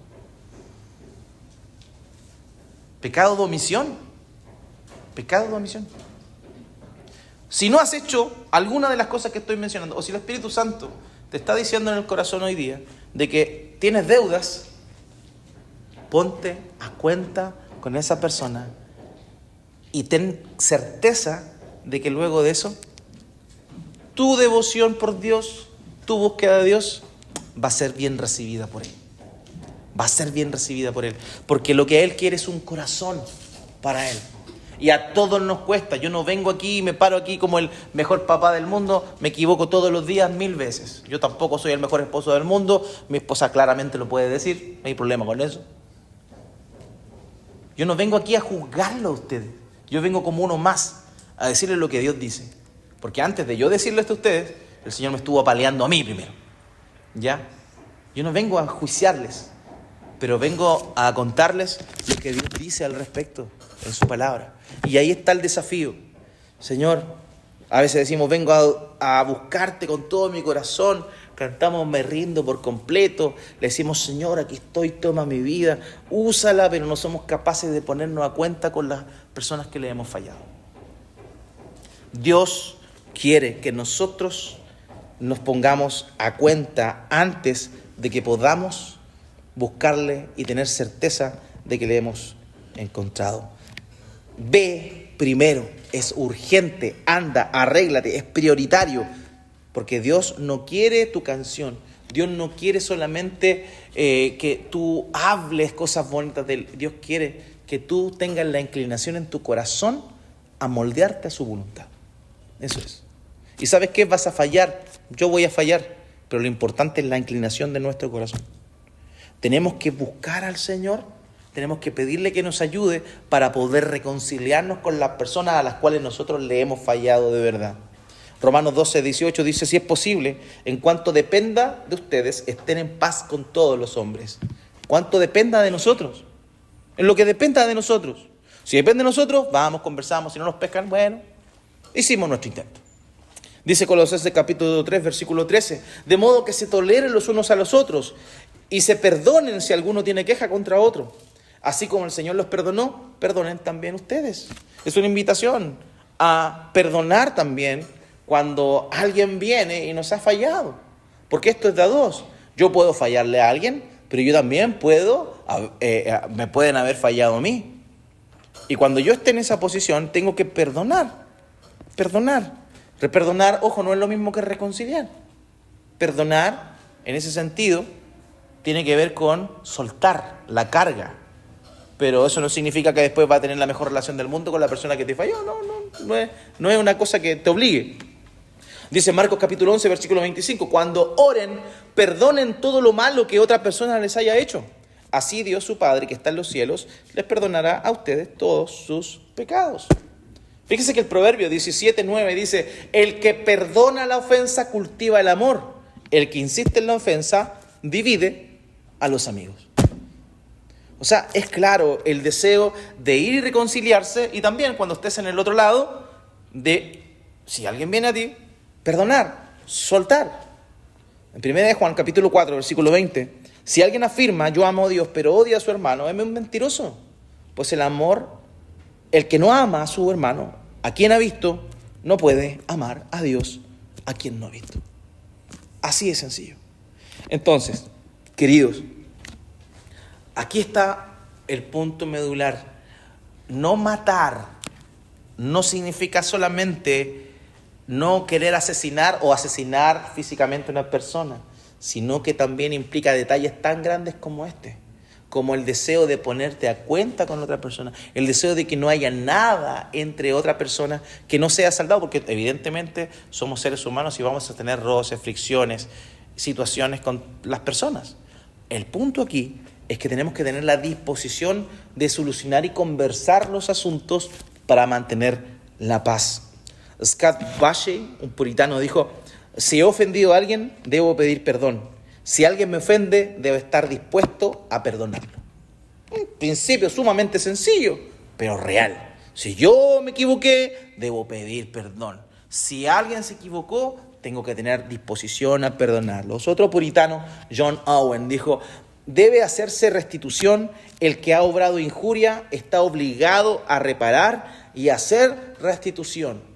Pecado de omisión. Pecado de omisión. Si no has hecho alguna de las cosas que estoy mencionando, o si el Espíritu Santo te está diciendo en el corazón hoy día de que tienes deudas, ponte a cuenta con esa persona y ten certeza de que luego de eso tu devoción por Dios, tu búsqueda de Dios va a ser bien recibida por Él. Va a ser bien recibida por Él. Porque lo que Él quiere es un corazón para Él. Y a todos nos cuesta. Yo no vengo aquí y me paro aquí como el mejor papá del mundo. Me equivoco todos los días 1000 veces. Yo tampoco soy el mejor esposo del mundo. Mi esposa claramente lo puede decir. No hay problema con eso. Yo no vengo aquí a juzgarlo a ustedes. Yo vengo como uno más a decirles lo que Dios dice. Porque antes de yo decirle esto a ustedes, el Señor me estuvo apaleando a mí primero. ¿Ya? Yo no vengo a juiciarles, pero vengo a contarles lo que Dios dice al respecto en su palabra. Y ahí está el desafío. Señor, a veces decimos, vengo a buscarte con todo mi corazón. Cantamos, me rindo por completo. Le decimos, Señor, aquí estoy, toma mi vida. Úsala, pero no somos capaces de ponernos a cuenta con las personas que le hemos fallado. Dios quiere que nosotros nos pongamos a cuenta antes de que podamos buscarle y tener certeza de que le hemos encontrado. Ve primero, es urgente, anda, arréglate, es prioritario, porque Dios no quiere tu canción, Dios no quiere solamente que tú hables cosas bonitas de Él, Dios quiere que tú tengas la inclinación en tu corazón a moldearte a su voluntad. Eso es. ¿Y sabes qué? Vas a fallar, yo voy a fallar, pero lo importante es la inclinación de nuestro corazón. Tenemos que buscar al Señor, tenemos que pedirle que nos ayude para poder reconciliarnos con las personas a las cuales nosotros le hemos fallado de verdad. Romanos 12:18 dice, si es posible, en cuanto dependa de ustedes, estén en paz con todos los hombres. Cuanto dependa de nosotros, en lo que dependa de nosotros. Si depende de nosotros, vamos, conversamos, si no nos pescan, bueno, hicimos nuestro intento. Dice Colosenses capítulo 3, versículo 13, de modo que se toleren los unos a los otros y se perdonen si alguno tiene queja contra otro. Así como el Señor los perdonó, perdonen también ustedes. Es una invitación a perdonar también cuando alguien viene y nos ha fallado. Porque esto es de a dos. Yo puedo fallarle a alguien, pero yo también me pueden haber fallado a mí. Y cuando yo esté en esa posición, tengo que perdonar. Perdonar, ojo, no es lo mismo que reconciliar. Perdonar, en ese sentido, tiene que ver con soltar la carga. Pero eso no significa que después va a tener la mejor relación del mundo con la persona que te falló. No es una cosa que te obligue. Dice Marcos capítulo 11, versículo 25, cuando oren, perdonen todo lo malo que otra persona les haya hecho. Así Dios su Padre, que está en los cielos, les perdonará a ustedes todos sus pecados. Fíjese que el Proverbio 17:9 dice, el que perdona la ofensa cultiva el amor. El que insiste en la ofensa divide a los amigos. O sea, es claro el deseo de ir y reconciliarse, y también cuando estés en el otro lado, de, si alguien viene a ti, perdonar, soltar. En 1 Juan capítulo 4, versículo 20, si alguien afirma, yo amo a Dios, pero odia a su hermano, es un mentiroso. Pues el que no ama a su hermano, a quien ha visto, no puede amar a Dios, a quien no ha visto. Así de sencillo. Entonces, queridos, aquí está el punto medular. No matar no significa solamente no querer asesinar o asesinar físicamente a una persona, sino que también implica detalles tan grandes como este, como el deseo de ponerte a cuenta con otra persona, el deseo de que no haya nada entre otra persona que no sea saldado, porque evidentemente somos seres humanos y vamos a tener roces, fricciones, situaciones con las personas. El punto aquí es que tenemos que tener la disposición de solucionar y conversar los asuntos para mantener la paz. Scott Bashay, un puritano, dijo: si he ofendido a alguien, debo pedir perdón. Si alguien me ofende, debo estar dispuesto a perdonarlo. Un principio sumamente sencillo, pero real. Si yo me equivoqué, debo pedir perdón. Si alguien se equivocó, tengo que tener disposición a perdonarlo. Otro puritano, John Owen, dijo: debe hacerse restitución. El que ha obrado injuria está obligado a reparar y hacer restitución.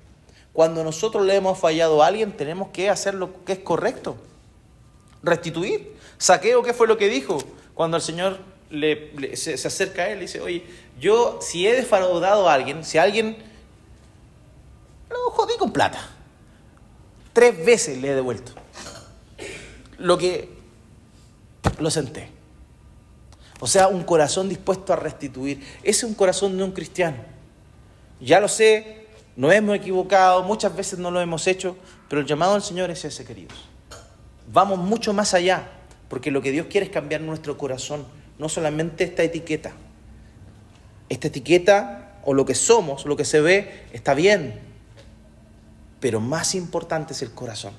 Cuando nosotros le hemos fallado a alguien, tenemos que hacer lo que es correcto. Restituir. Zaqueo, ¿qué fue lo que dijo? Cuando el Señor se acerca a él y dice: oye, yo si he defraudado a alguien, si a alguien lo jodí con plata, 3 veces le he devuelto lo que lo senté. O sea, un corazón dispuesto a restituir. Ese es un corazón de un cristiano. Ya lo sé, nos hemos equivocado, muchas veces no lo hemos hecho, pero el llamado del Señor es ese, queridos. Vamos mucho más allá, porque lo que Dios quiere es cambiar nuestro corazón, no solamente esta etiqueta. Esta etiqueta, o lo que somos, lo que se ve, está bien, pero más importante es el corazón,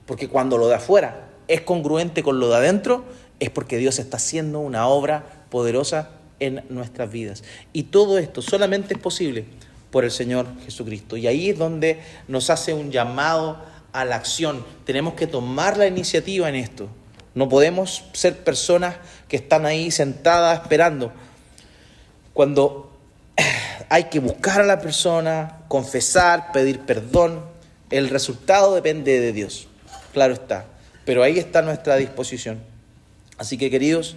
porque cuando lo de afuera es congruente con lo de adentro, es porque Dios está haciendo una obra poderosa en nuestras vidas. Y todo esto solamente es posible por el Señor Jesucristo. Y ahí es donde nos hace un llamado a la acción. Tenemos que tomar la iniciativa en esto. No podemos ser personas que están ahí sentadas esperando. Cuando hay que buscar a la persona, confesar, pedir perdón, el resultado depende de Dios. Claro está. Pero ahí está nuestra disposición. Así que, queridos,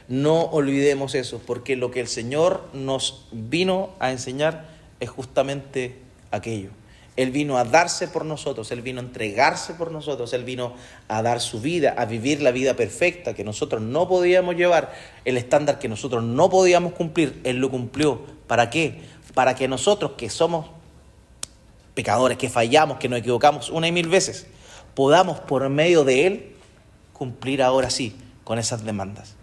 no olvidemos eso, porque lo que el Señor nos vino a enseñar es justamente aquello. Él vino a darse por nosotros, Él vino a entregarse por nosotros, Él vino a dar su vida, a vivir la vida perfecta que nosotros no podíamos llevar, el estándar que nosotros no podíamos cumplir, Él lo cumplió. ¿Para qué? Para que nosotros, que somos pecadores, que fallamos, que nos equivocamos 1 y 1000 veces, podamos por medio de Él cumplir ahora sí con esas demandas.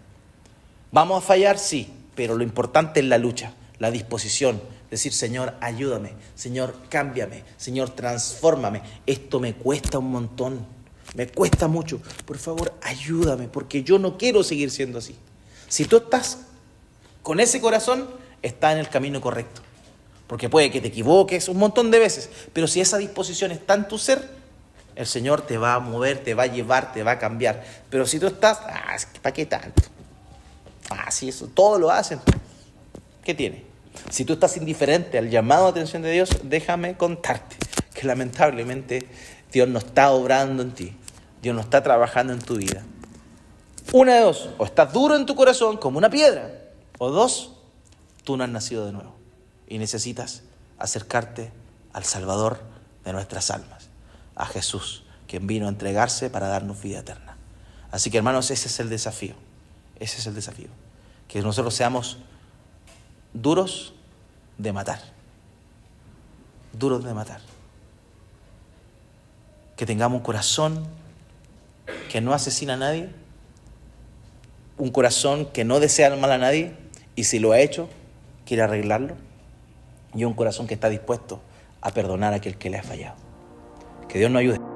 ¿Vamos a fallar? Sí, pero lo importante es la lucha, la disposición. Decir: Señor, ayúdame, Señor, cámbiame, Señor, transfórmame. Esto me cuesta un montón, me cuesta mucho. Por favor, ayúdame, porque yo no quiero seguir siendo así. Si tú estás con ese corazón, estás en el camino correcto. Porque puede que te equivoques un montón de veces, pero si esa disposición está en tu ser, el Señor te va a mover, te va a llevar, te va a cambiar. Pero si tú estás, ¿para qué tanto? Sí, eso, todos lo hacen. ¿Qué tiene? Si tú estás indiferente al llamado de atención de Dios, déjame contarte que lamentablemente Dios no está obrando en ti. Dios no está trabajando en tu vida. Una de dos: o estás duro en tu corazón como una piedra, o 2, tú no has nacido de nuevo y necesitas acercarte al Salvador de nuestras almas, a Jesús, quien vino a entregarse para darnos vida eterna. Así que, hermanos, ese es el desafío. Ese es el desafío. Que nosotros seamos duros de matar. Duros de matar. Que tengamos un corazón que no asesina a nadie. Un corazón que no desea el mal a nadie. Y si lo ha hecho, quiere arreglarlo. Y un corazón que está dispuesto a perdonar a aquel que le ha fallado. Que Dios nos ayude.